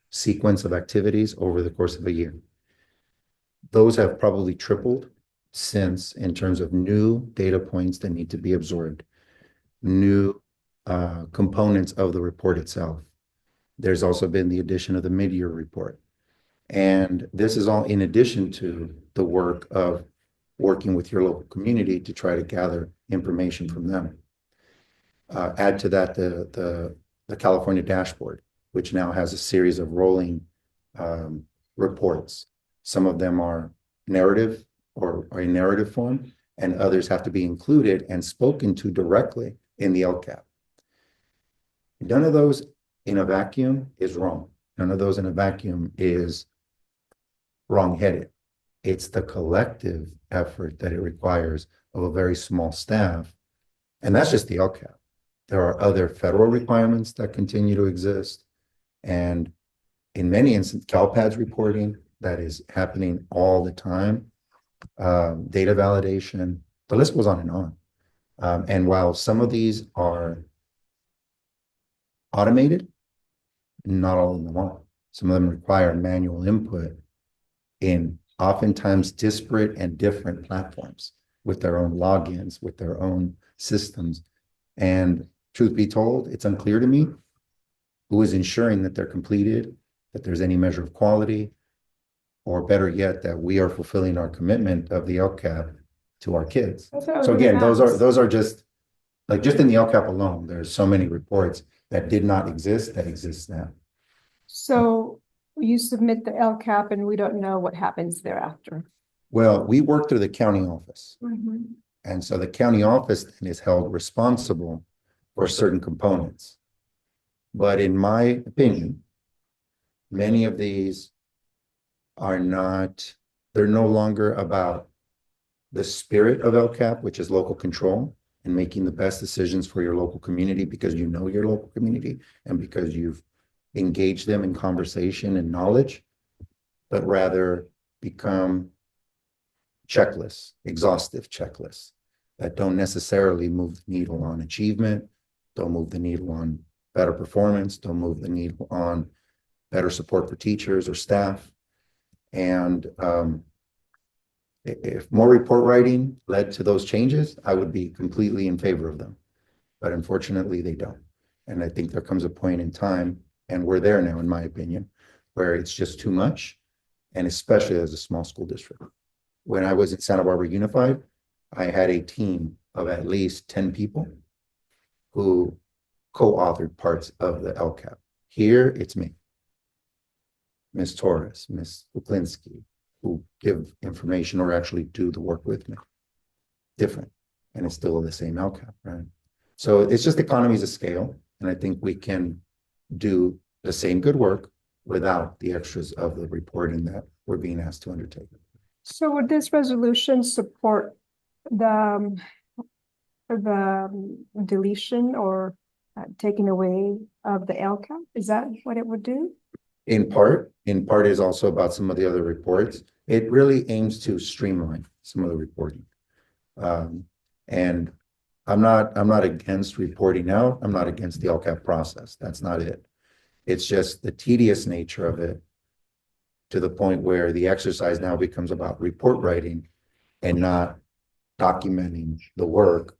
Speaker 3: sequence of activities over the course of a year. Those have probably tripled since, in terms of new data points that need to be absorbed, new components of the report itself. There's also been the addition of the mid-year report. And this is all in addition to the work of working with your local community to try to gather information from them. Add to that the California dashboard, which now has a series of rolling reports. Some of them are narrative or are in narrative form, and others have to be included and spoken to directly in the LCAP. None of those in a vacuum is wrong. None of those in a vacuum is wrong-headed. It's the collective effort that it requires of a very small staff. And that's just the LCAP. There are other federal requirements that continue to exist. And in many instances, CalPADS reporting that is happening all the time, data validation, the list goes on and on. And while some of these are automated, not all of them are. Some of them require manual input in oftentimes disparate and different platforms with their own logins, with their own systems. And truth be told, it's unclear to me who is ensuring that they're completed, that there's any measure of quality, or better yet, that we are fulfilling our commitment of the LCAP to our kids.
Speaker 6: That's what I was
Speaker 3: So
Speaker 6: gonna
Speaker 3: again,
Speaker 6: ask.
Speaker 3: those are just, like, just in the LCAP alone, there's so many reports that did not exist that exist now.
Speaker 6: So you submit the LCAP and we don't know what happens thereafter.
Speaker 3: Well, we work through the county office. And so the county office then is held responsible for certain components. But in my opinion, many of these are not, they're no longer about the spirit of LCAP, which is local control and making the best decisions for your local community because you know your local community and because you've engaged them in conversation and knowledge, but rather become checklists, exhaustive checklists that don't necessarily move the needle on achievement, don't move the needle on better performance, don't move the needle on better support for teachers or staff. And if more report writing led to those changes, I would be completely in favor of them. But unfortunately, they don't. And I think there comes a point in time, and we're there now, in my opinion, where it's just too much, and especially as a small school district. When I was in Santa Barbara Unified, I had a team of at least 10 people who co-authored parts of the LCAP. Here, it's me, Ms. Torres, Ms. Kuklinski, who give information or actually do the work with me. Different, and it's still the same LCAP, right? So it's just economies of scale, and I think we can do the same good work without the extras of the reporting that we're being asked to undertake.
Speaker 6: So would this resolution support the deletion or taking away of the LCAP? Is that what it would do?
Speaker 3: In part is also about some of the other reports. It really aims to streamline some of the reporting. And I'm not against reporting out. I'm not against the LCAP process. That's not it. It's just the tedious nature of it to the point where the exercise now becomes about report writing and not documenting the work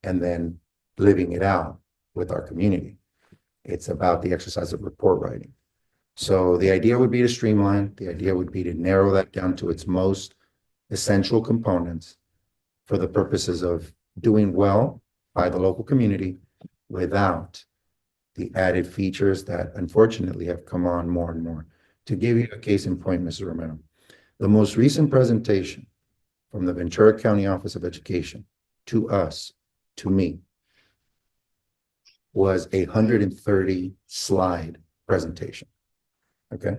Speaker 3: and then living it out with our community. It's about the exercise of report writing. So the idea would be to streamline. The idea would be to narrow that down to its most essential components for the purposes of doing well by the local community without the added features that unfortunately have come on more and more. To give you a case in point, Mr. Romero, the most recent presentation from the Ventura County Office of Education to us, to me, was a 130 slide presentation. Okay.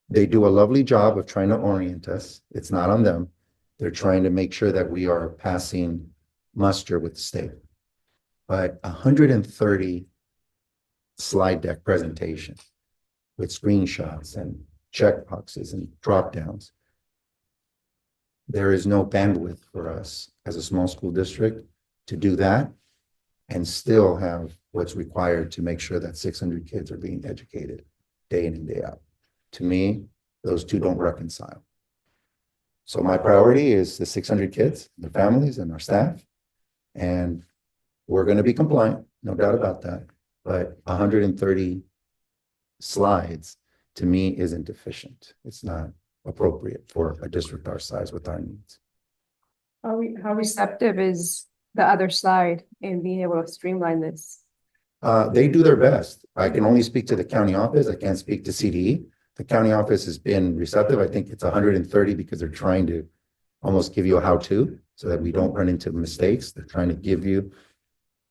Speaker 3: They do a lovely job of trying to orient us. It's not on them. They're trying to make sure that we are passing muster with the state. But 130 slide deck presentation with screenshots and checkboxes and drop downs. There is no bandwidth for us as a small school district to do that and still have what's required to make sure that 600 kids are being educated day in and day out. To me, those two don't reconcile. So my priority is the 600 kids, their families, and our staff. And we're going to be compliant, no doubt about that. But 130 slides, to me, isn't efficient. It's not appropriate for a district our size with our needs.
Speaker 6: How receptive is the other side in being able to streamline this?
Speaker 3: They do their best. I can only speak to the county office. I can't speak to CDE. The county office has been receptive. I think it's 130 because they're trying to almost give you a how-to so that we don't run into mistakes. They're trying to give you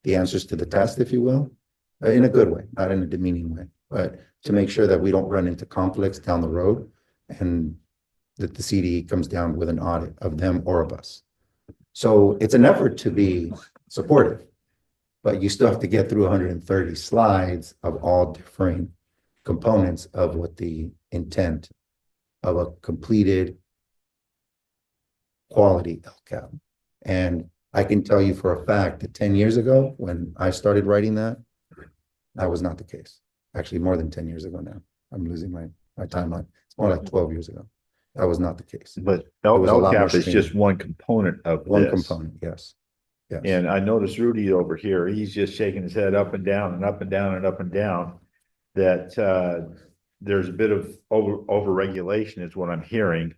Speaker 3: the answers to the test, if you will, in a good way, not in a demeaning way, but to make sure that we don't run into conflicts down the road and that the CDE comes down with an audit of them or of us. So it's an effort to be supportive, but you still have to get through 130 slides of all differing components of what the intent of a completed quality LCAP. And I can tell you for a fact that 10 years ago, when I started writing that was not the case. Actually, more than 10 years ago now. I'm losing my timeline. It's more like 12 years ago. That was not the case.
Speaker 1: But
Speaker 3: was a lot more
Speaker 1: LCAP is just
Speaker 3: streamlined.
Speaker 1: one component of
Speaker 3: One
Speaker 1: this.
Speaker 3: component, yes. Yes.
Speaker 1: And I noticed Rudy over here, he's just shaking his head up and down and up and down and up and down. That there's a bit of over regulation is what I'm hearing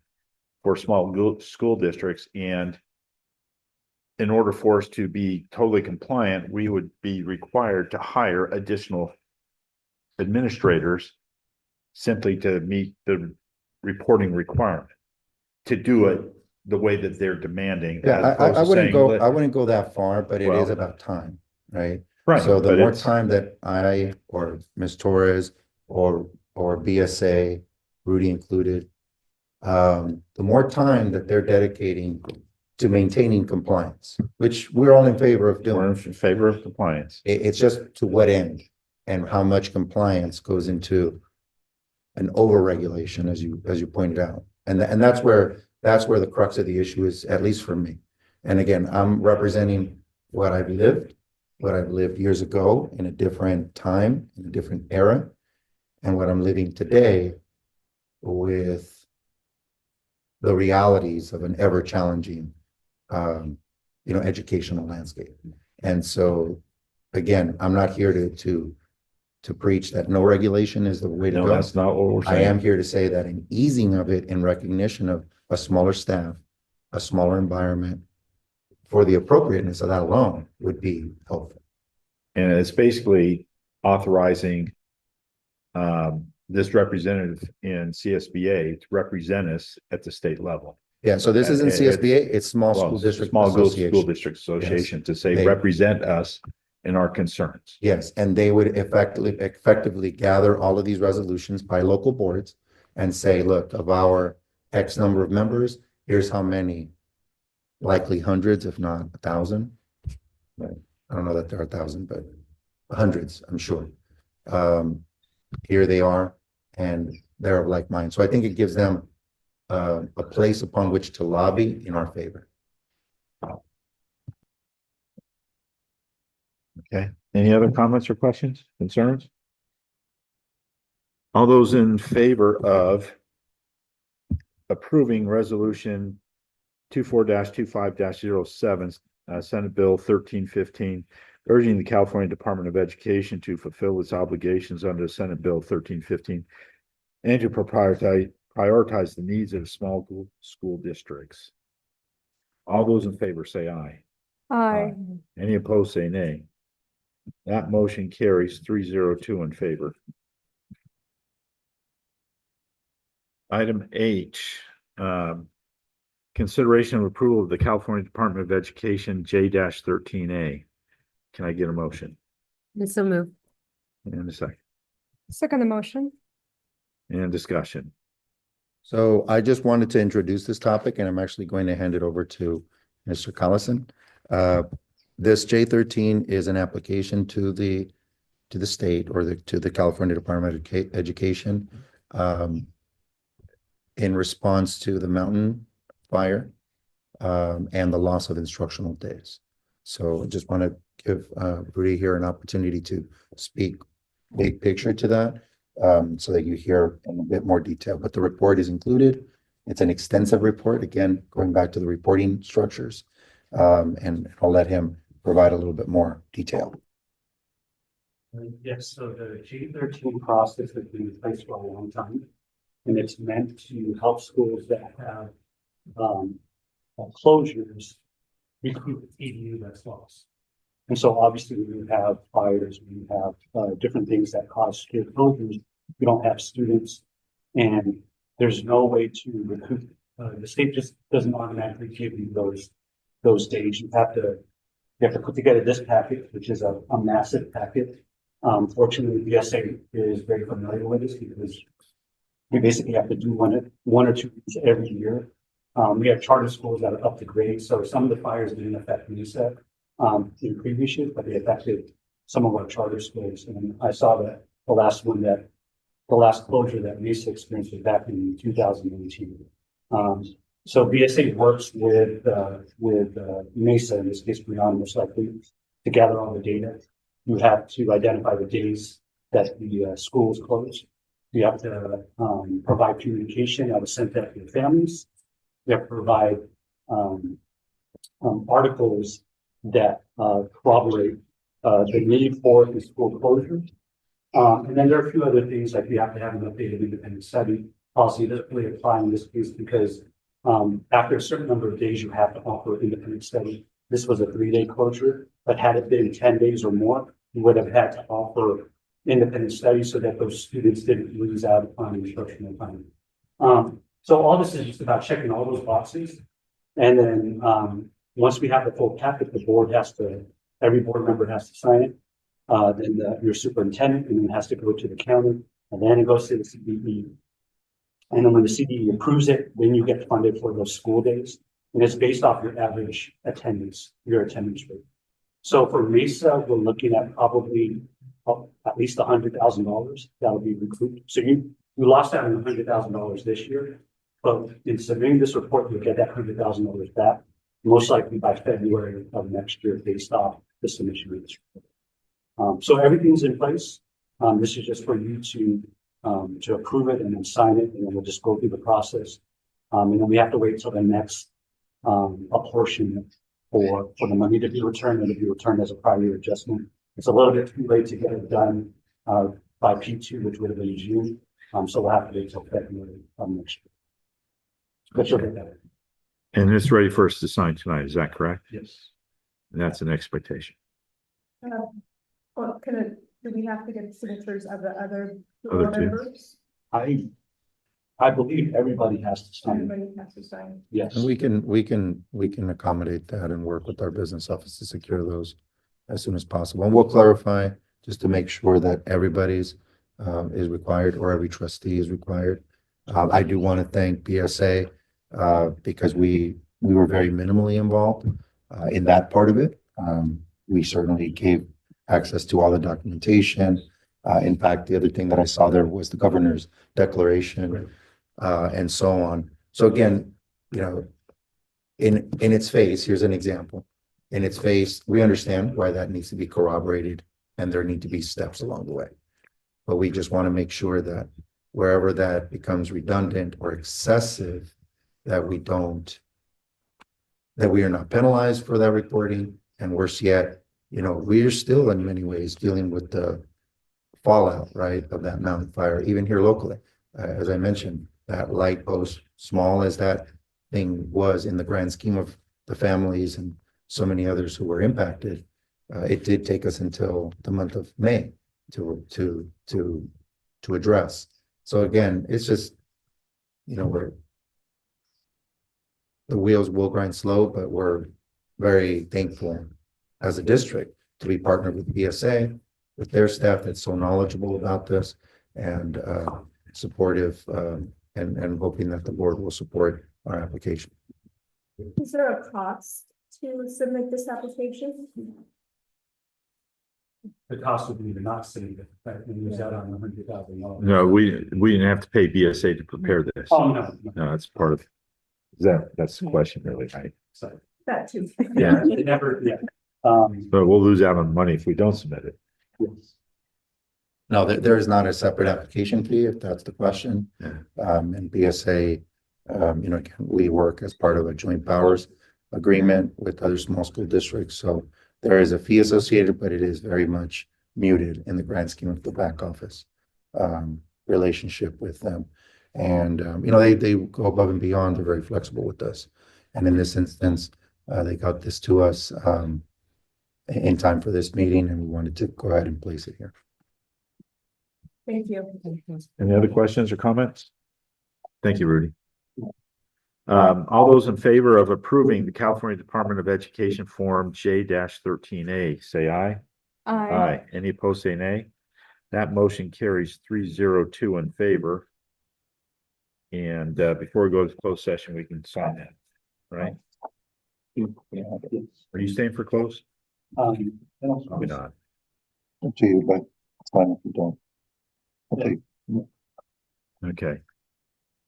Speaker 1: for small school districts. And in order for us to be totally compliant, we would be required to hire additional administrators simply to meet the reporting requirement, to do it the way that they're demanding.
Speaker 3: Yeah,
Speaker 1: as opposed
Speaker 3: I
Speaker 1: to
Speaker 3: wouldn't
Speaker 1: saying,
Speaker 3: go,
Speaker 1: "Let-"
Speaker 3: I wouldn't go that far, but it is
Speaker 1: Well-
Speaker 3: about time, right?
Speaker 1: Right,
Speaker 3: So the
Speaker 1: but
Speaker 3: more
Speaker 1: it's-
Speaker 3: time that I or Ms. Torres or BSA, Rudy included, the more time that they're dedicating to maintaining compliance, which we're all in favor of
Speaker 1: We're in
Speaker 3: doing.
Speaker 1: favor of compliance.
Speaker 3: It's just to what end and how much compliance goes into an overregulation, as you pointed out. And that's where the crux of the issue is, at least for me. And again, I'm representing what I've lived years ago in a different time, in a different era, and what I'm living today with the realities of an ever challenging, educational landscape. And so, again, I'm not here to preach that no regulation is the way to
Speaker 1: No,
Speaker 3: go.
Speaker 1: that's not what we're
Speaker 3: I am
Speaker 1: saying.
Speaker 3: here to say that an easing of it in recognition of a smaller staff, a smaller environment, for the appropriateness of that alone would be helpful.
Speaker 1: And it's basically authorizing this representative in CSBA to represent us at the state level.
Speaker 3: Yeah, so this isn't
Speaker 1: It's-
Speaker 3: CSBA, it's Small
Speaker 1: Well,
Speaker 3: School District
Speaker 1: Small School
Speaker 3: Association.
Speaker 1: District Association to say,
Speaker 3: They-
Speaker 1: represent us in our concerns.
Speaker 3: Yes, and they would effectively gather all of these resolutions by local boards and say, look, of our X number of members, here's how many, likely hundreds, if not 1,000. Right. I don't know that there are 1,000, but hundreds, I'm sure. Here they are, and they're of like mind. So I think it gives them a place upon which to lobby in our favor.
Speaker 1: Okay, any other comments or questions, concerns? All those in favor of approving resolution 24-25-07, Senate Bill 1315, urging the California Department of Education to fulfill its obligations under Senate Bill 1315 and to prioritize the needs of small school districts. All those in favor say aye.
Speaker 6: Aye.
Speaker 1: Any opposed say nay. That motion carries 302 in favor. Item H, consideration of approval of the California Department of Education J-13A. Can I get a motion?
Speaker 2: So move.
Speaker 1: And a second,
Speaker 6: Second the motion.
Speaker 1: and discussion.
Speaker 3: So I just wanted to introduce this topic, and I'm actually going to hand it over to Mr. Collison. This J-13 is an application to the state or to the California Department of Education in response to the mountain fire and the loss of instructional days. So I just want to give Rudy here an opportunity to speak big picture to that so that you hear in a bit more detail. But the report is included. It's an extensive report, again, going back to the reporting structures. And I'll let him provide a little bit more detail.
Speaker 7: Yes, so the J-13 process has been in place for a long time. And it's meant to help schools that have closures recoup the EDU that's lost. And so obviously we have fires, we have different things that cause school closures. We don't have students, and there's no way to recoup. The state just doesn't automatically give you those days. You have to put together this packet, which is a massive packet. Fortunately, BSA is very familiar with this because we basically have to do one or two every year. We have charter schools that are up to grade, so some of the fires didn't affect NESA in previous years, but they affected some of our charter schools. And I saw that the last closure that NESA experienced was back in 2018. So BSA works with Mesa, in this case, Brianna, most likely, to gather all the data. You have to identify the days that the schools close. You have to provide communication that was sent out to the families. You have to provide articles that corroborate the need for the school closure. And then there are a few other things, like we have to have an updated independent study policy. It doesn't really apply in this case because after a certain number of days, you have to offer independent study. This was a 3-day closure, but had it been 10 days or more, you would have had to offer independent study so that those students didn't lose out on instructional time. So all this is just about checking all those boxes. And then once we have the full packet, the board has to, every board member has to sign it. Then your superintendent, and then has to go to the county, and then it goes to the CDE. And then when the CDE approves it, then you get funded for those school days. And it's based off your average attendance, your attendance rate. So for Mesa, we're looking at probably at least $100,000 that'll be recouped. So you lost out on $100,000 this year, but in submitting this report, you'll get that $100,000 back, most likely by February of next year, based off the submission of this report. So everything's in place. This is just for you to approve it and then sign it, and then we'll just go through the process. And then we have to wait till the next apportionment for the money to be returned, and to be returned as a prior year adjustment. It's a little bit too late to get it done by P2, which would have been June. So we'll have to wait till February of next year. But you'll get that.
Speaker 1: And it's ready for us to sign tonight, is that correct?
Speaker 7: Yes.
Speaker 1: And that's an expectation.
Speaker 6: Well, do we have to get signatures of the other
Speaker 1: Other
Speaker 6: board
Speaker 1: two.
Speaker 6: members?
Speaker 7: I believe everybody has to sign.
Speaker 6: Everybody has to sign.
Speaker 7: Yes.
Speaker 3: And we can accommodate that and work with our business office to secure those as soon as possible. And we'll clarify just to make sure that everybody's is required, or every trustee is required. I do want to thank BSA because we were very minimally involved in that part of it. We certainly gave access to all the documentation. In fact, the other thing that I saw there was the governor's declaration and so on. So again, you know, in its face, here's an example. In its face, we understand why that needs to be corroborated, and there need to be steps along the way. But we just want to make sure that wherever that becomes redundant or excessive, that we are not penalized for that reporting. And worse yet, you know, we are still in many ways dealing with the fallout, right, of that mountain fire, even here locally. As I mentioned, that light post, small as that thing was in the grand scheme of the families and so many others who were impacted, it did take us until the month of May to address. So again, it's just, you know, the wheels will grind slow, but we're very thankful as a district to be partnered with BSA, with their staff that's so knowledgeable about this and supportive, and hoping that the board will support our application.
Speaker 6: Is there a cost to submit this application?
Speaker 7: The cost would be to not send it, right, and lose out on $100,000.
Speaker 1: No, we didn't have to pay BSA to prepare this.
Speaker 7: Oh, no.
Speaker 1: No, that's part of, that's the question really, right?
Speaker 7: Sorry.
Speaker 6: That too.
Speaker 1: Yeah.
Speaker 7: It never, yeah.
Speaker 1: But we'll lose out on money if we don't submit it.
Speaker 7: Yes.
Speaker 3: No, there is not a separate application fee, if that's the question.
Speaker 1: Yeah.
Speaker 3: And BSA, you know, again, we work as part of a joint powers agreement with other small school districts. So there is a fee associated, but it is very much muted in the grand scheme of the back office relationship with them. And, you know, they go above and beyond. They're very flexible with us. And in this instance, they got this to us in time for this meeting, and we wanted to go ahead and place it here.
Speaker 6: Thank you.
Speaker 1: Any other questions or comments? Thank you, Rudy. All those in favor of approving the California Department of Education Form J-13A, say aye. Aye. Any opposed, say nay. That motion carries 302 in favor. And before we go to closed session, we can sign that, right? Are you staying for close? Probably not.
Speaker 3: Up to you, but it's fine if you don't.
Speaker 7: Okay.
Speaker 1: Okay.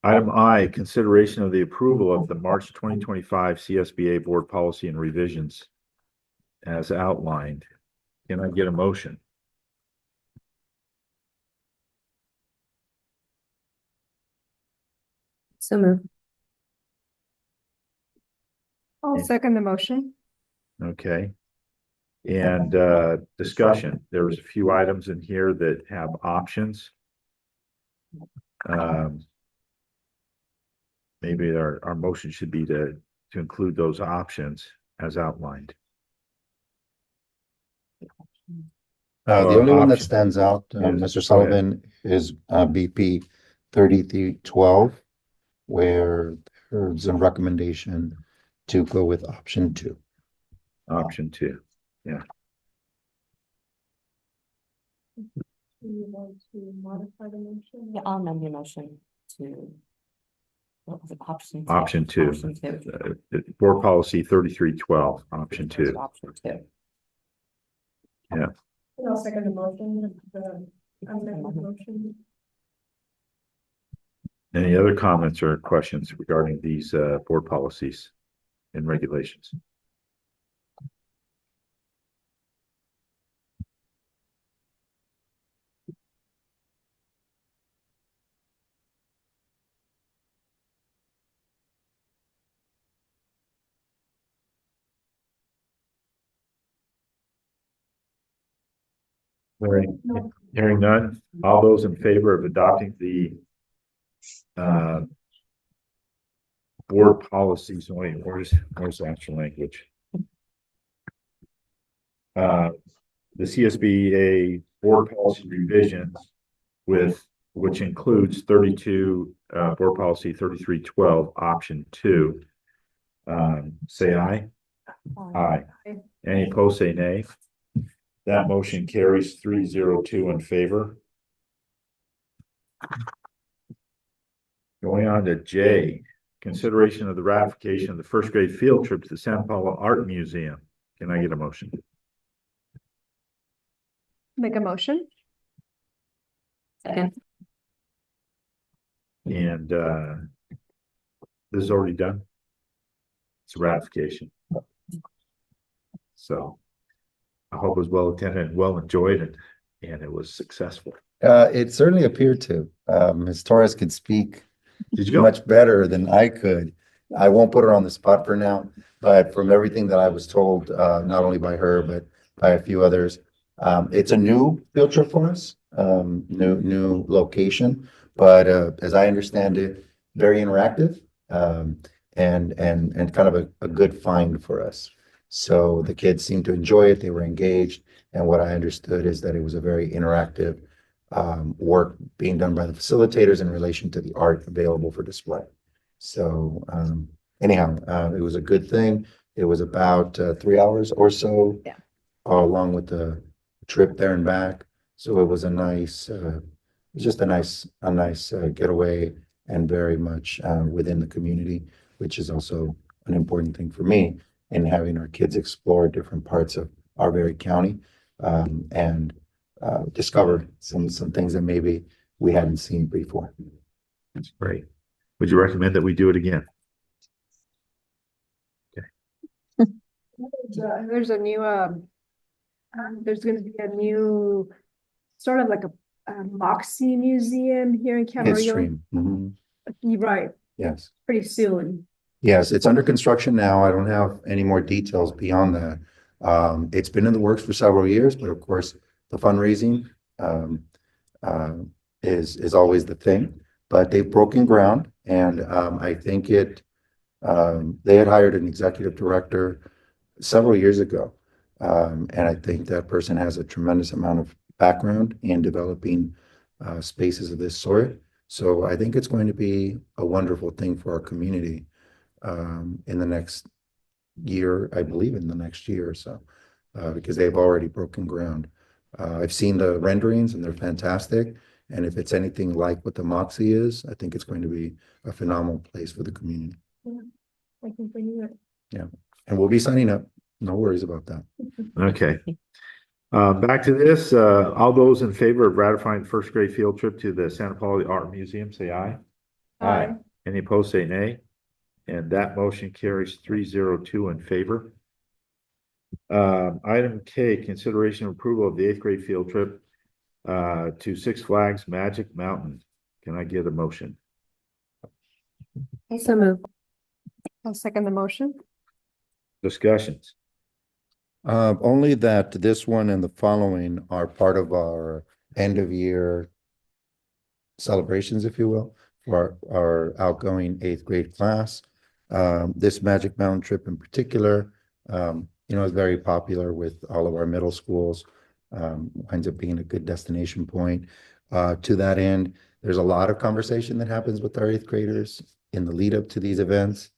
Speaker 1: Item I, consideration of the approval of the March 2025 CSBA Board Policy and Revisions as outlined. Can I get a motion?
Speaker 2: So move.
Speaker 6: I'll second the motion.
Speaker 1: Okay. And discussion, there was a few items in here that have options. Maybe our motion should be to include those options as outlined.
Speaker 3: The only one that
Speaker 1: Option.
Speaker 3: stands out,
Speaker 1: Yes,
Speaker 3: Mr.
Speaker 1: go ahead.
Speaker 3: Sullivan, is BP 3312, where there's a recommendation to go with option 2.
Speaker 1: Option 2.
Speaker 6: Do you want to modify the motion?
Speaker 2: Yeah, I'll amend your motion to. What was it, option 2?
Speaker 1: Option 2.
Speaker 2: Option 2.
Speaker 1: Board Policy 3312, option 2.
Speaker 2: Option 2.
Speaker 6: And I'll second the motion, motion.
Speaker 1: Any other comments or questions regarding these board policies and regulations? Hearing none, all those in favor of adopting the board policies, wait, where's the actual language? The CSBA board policy revisions which includes 32 board policy 3312 option 2. Say aye. Aye. Any opposed, say nay. That motion carries 302 in favor. Going on to J, consideration of the ratification of the first grade field trip to the Santa Paula Art Museum. Can I get a motion?
Speaker 6: Make a motion?
Speaker 2: Second.
Speaker 1: And this is already done. It's a ratification. So I hope it was well attended and well enjoyed and it was successful.
Speaker 3: It certainly appeared to. Ms. Torres could speak
Speaker 1: Did you go?
Speaker 3: much better than I could. I won't put her on the spot for now, but from everything that I was told, not only by her, but by a few others, it's a new field trip for us, new location, but as I understand it, very interactive, and kind of a good find for us. So the kids seemed to enjoy it. They were engaged, and what I understood is that it was a very interactive work being done by the facilitators in relation to the art available for display. So anyhow, it was a good thing. It was about 3 hours or so,
Speaker 2: Yeah.
Speaker 3: along with the trip there and back. So it was a nice, just a nice getaway, and very much within the community, which is also an important thing for me in having our kids explore different parts of our very county, and discover some things that maybe we hadn't seen before.
Speaker 1: That's great. Would you recommend that we do it again?
Speaker 6: There's a new, there's gonna be a new, sort of like a Moxie museum here in Camarillo.
Speaker 3: Midstream. Mhm.
Speaker 6: You're right,
Speaker 3: Yes.
Speaker 6: pretty soon.
Speaker 3: Yes, it's under construction now. I don't have any more details beyond that. It's been in the works for several years, but of course, the fundraising is always the thing. But they've broken ground, and I think they had hired an executive director several years ago. And I think that person has a tremendous amount of background in developing spaces of this sort. So I think it's going to be a wonderful thing for our community in the next year, I believe in the next year or so, because they've already broken ground. I've seen the renderings and they're fantastic. And if it's anything like what the Moxie is, I think it's going to be a phenomenal place for the community.
Speaker 6: I can bring you it.
Speaker 3: And we'll be signing up. No worries about that.
Speaker 1: Okay. Back to this, all those in favor of ratifying the first grade field trip to the Santa Paula Art Museum, say aye. Aye. Any opposed, say nay. And that motion carries 302 in favor. Item K, consideration of approval of the eighth grade field trip to Six Flags Magic Mountain. Can I get a motion?
Speaker 6: So move. I'll second the motion.
Speaker 1: Discussions?
Speaker 3: Only that this one and the following are part of our end of year celebrations, if you will, for our outgoing eighth grade class. This Magic Mountain trip in particular, is very popular with all of our middle schools. Winds up being a good destination point. To that end, there's a lot of conversation that happens with our eighth graders in the lead up to these events,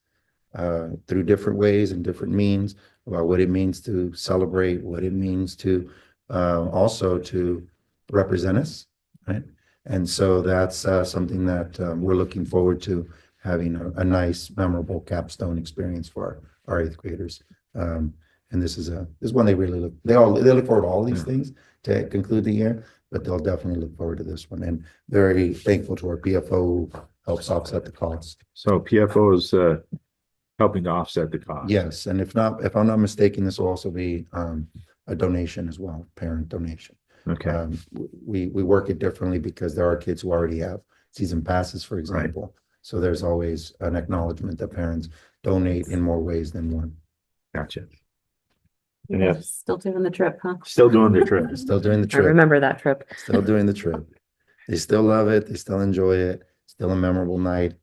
Speaker 3: through different ways and different means about what it means to celebrate, what it means to also to represent us, right? And so that's something that we're looking forward to having a nice, memorable capstone experience for our eighth graders. And this is one they really they look forward to all these things to conclude the year, but they'll definitely look forward to this one, and very thankful to our PFO who helps offset the cost.
Speaker 1: So PFO is helping to offset the cost.
Speaker 3: Yes, and if I'm not mistaken, this will also be a donation as well, parent donation.
Speaker 1: Okay.
Speaker 3: We work it differently because there are kids who already have season passes, for example. So there's always an acknowledgement that parents donate in more ways than one.
Speaker 1: Gotcha.
Speaker 2: You
Speaker 1: Yeah.
Speaker 2: guys are still doing the trip, huh?
Speaker 1: Still doing the trip.
Speaker 3: Still doing the
Speaker 2: I
Speaker 3: trip,
Speaker 2: remember that trip.
Speaker 3: still doing the trip. They still love it. They still enjoy it. Still a memorable night,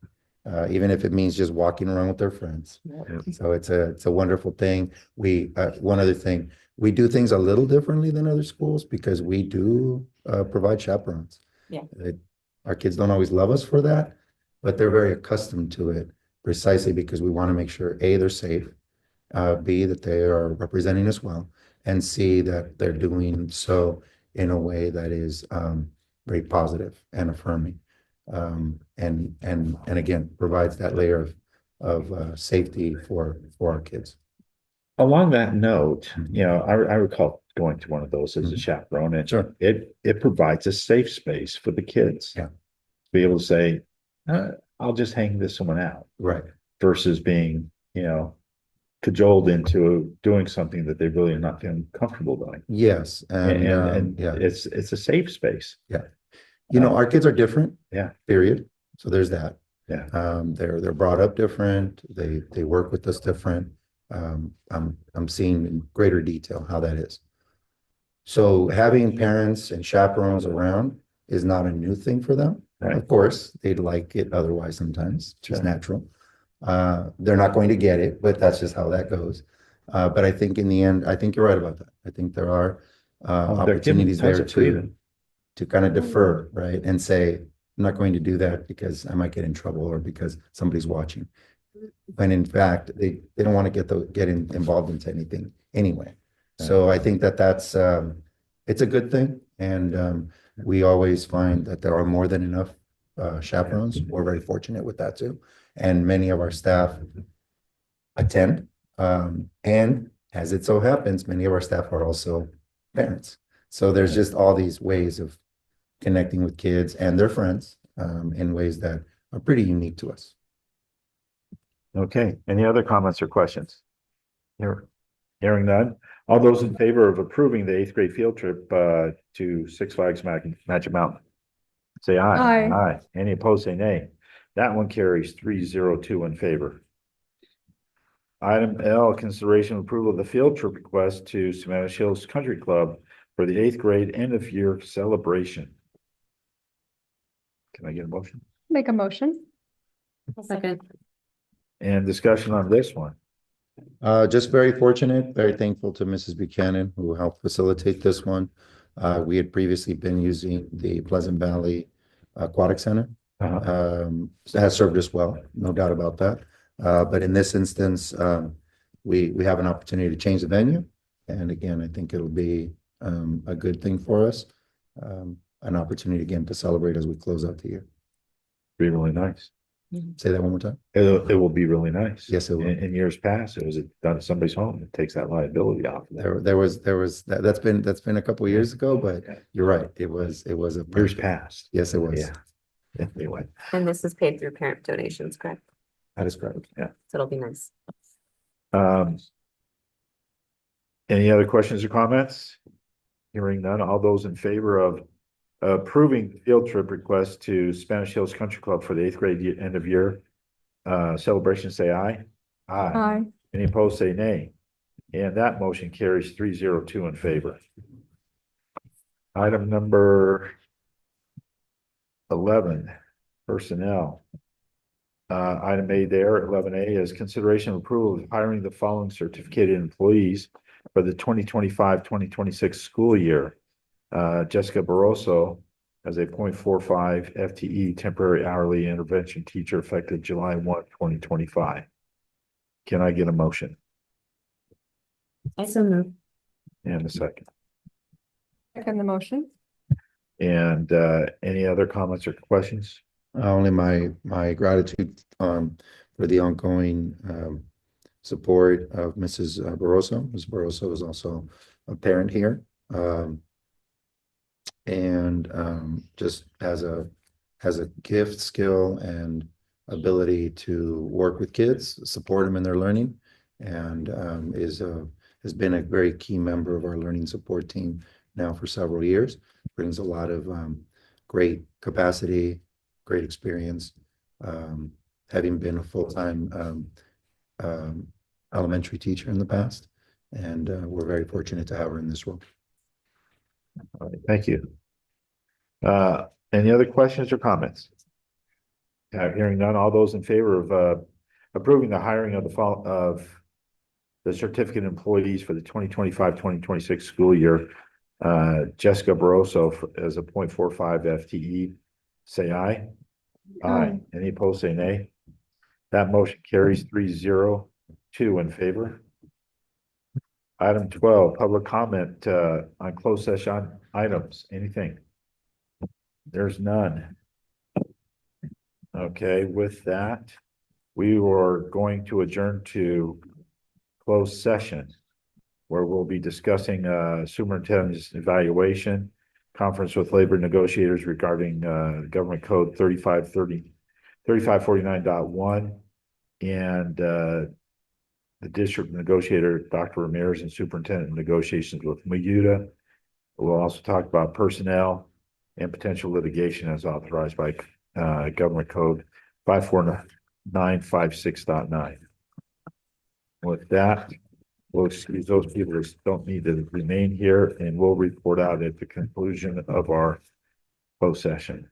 Speaker 3: even if it means just walking around with their friends. So it's a wonderful thing. One other thing, we do things a little differently than other schools because we do provide chaperones.
Speaker 2: Yeah.
Speaker 3: Our kids don't always love us for that, but they're very accustomed to it precisely because we want to make sure A, they're safe, B, that they are representing us well, and C, that they're doing so in a way that is very positive and affirming. And again, provides that layer of safety for our kids.
Speaker 1: Along that note, I recall going to one of those as a chaperone, and
Speaker 3: Sure.
Speaker 1: it provides a safe space for the kids.
Speaker 3: Yeah.
Speaker 1: To be able to say, I'll just hang this one out
Speaker 3: Right.
Speaker 1: versus being, cajoled into doing something that they really are not feeling comfortable doing.
Speaker 3: Yes.
Speaker 1: And
Speaker 3: Yeah.
Speaker 1: it's a safe space.
Speaker 3: Our kids are different.
Speaker 1: Yeah.
Speaker 3: Period. So there's that.
Speaker 1: Yeah.
Speaker 3: They're brought up different. They work with us different. I'm seeing in greater detail how that is. So having parents and chaperones around is not a new thing for them.
Speaker 1: Right.
Speaker 3: Of course, they'd like it otherwise sometimes, it's just
Speaker 1: Sure.
Speaker 3: natural. They're not going to get it, but that's just how that goes. But I think in the end, I think you're right about that. I think there are
Speaker 1: They're giving
Speaker 3: opportunities
Speaker 1: tons
Speaker 3: there
Speaker 1: of freedom.
Speaker 3: to kind of defer, right? And say, I'm not going to do that because I might get in trouble or because somebody's watching. When in fact, they don't want to get involved into anything anyway. So I think that's it's a good thing. And we always find that there are more than enough chaperones. We're very fortunate with that too. And many of our staff attend. And as it so happens, many of our staff are also parents. So there's just all these ways of connecting with kids and their friends in ways that are pretty unique to us.
Speaker 1: Okay, any other comments or questions? Hearing none. All those in favor of approving the eighth grade field trip to Six Flags Magic Mountain? Say aye.
Speaker 6: Aye.
Speaker 1: Aye. Any opposed, say nay. That one carries 302 in favor. Item L, consideration of approval of the field trip request to Sammamish Hills Country Club for the eighth grade end of year celebration. Can I get a motion?
Speaker 6: Make a motion.
Speaker 2: Second.
Speaker 1: And discussion on this one.
Speaker 3: Just very fortunate, very thankful to Mrs. Buchanan who helped facilitate this one. We had previously been using the Pleasant Valley Aquatic Center. It has served us well, no doubt about that. But in this instance, we have an opportunity to change the venue. And again, I think it'll be a good thing for us. An opportunity again to celebrate as we close out the year.
Speaker 1: Be really nice.
Speaker 3: Say that one more time.
Speaker 1: It will be really nice.
Speaker 3: Yes, it will.
Speaker 1: In years past, it was done at somebody's home. It takes that liability off.
Speaker 3: There was that's been a couple of years ago, but you're right. It was a
Speaker 1: Years past.
Speaker 3: Yes, it was.
Speaker 1: Yeah. Anyway,
Speaker 2: And this is paid through parent donations, correct?
Speaker 1: that is correct, yeah.
Speaker 2: So it'll be nice.
Speaker 1: Um. Any other questions or comments? Hearing none, all those in favor of approving field trip request to Spanish Hills Country Club for the eighth grade end of year celebration, say aye.
Speaker 6: Aye.
Speaker 1: Any opposed, say nay. And that motion carries 302 in favor. Item number 11, personnel. Item A there, 11A is consideration of approval of hiring the following certificated employees for the 2025-2026 school year. Jessica Barroso as a 0.45 FTE temporary hourly intervention teacher effective July 1, 2025. Can I get a motion
Speaker 2: I so move.
Speaker 1: and a second?
Speaker 6: Second the motion.
Speaker 1: And any other comments or questions?
Speaker 3: Only my gratitude for the ongoing support of Mrs. Barroso. Ms. Barroso is also a parent here. And just has a gift, skill, and ability to work with kids, support them in their learning, and has been a very key member of our learning support team now for several years. Brings a lot of great capacity, great experience, having been a full-time elementary teacher in the past, and we're very fortunate to have her in this role.
Speaker 1: All right, thank you. Any other questions or comments? Hearing none, all those in favor of approving the hiring of the certificate employees for the 2025-2026 school year, Jessica Barroso as a 0.45 FTE, say aye. Aye. Any opposed, say nay. That motion carries 302 in favor. Item 12, public comment on closed session items. Anything? There's none. Okay, with that, we are going to adjourn to closed session where we'll be discussing superintendent's evaluation, conference with labor negotiators regarding government code 3549.1 and the district negotiator, Dr. Ramirez, and superintendent negotiations with Mayuta. We'll also talk about personnel and potential litigation as authorized by government code 54956.9. With that, we'll excuse those people who don't need to remain here, and we'll report out at the conclusion of our closed session.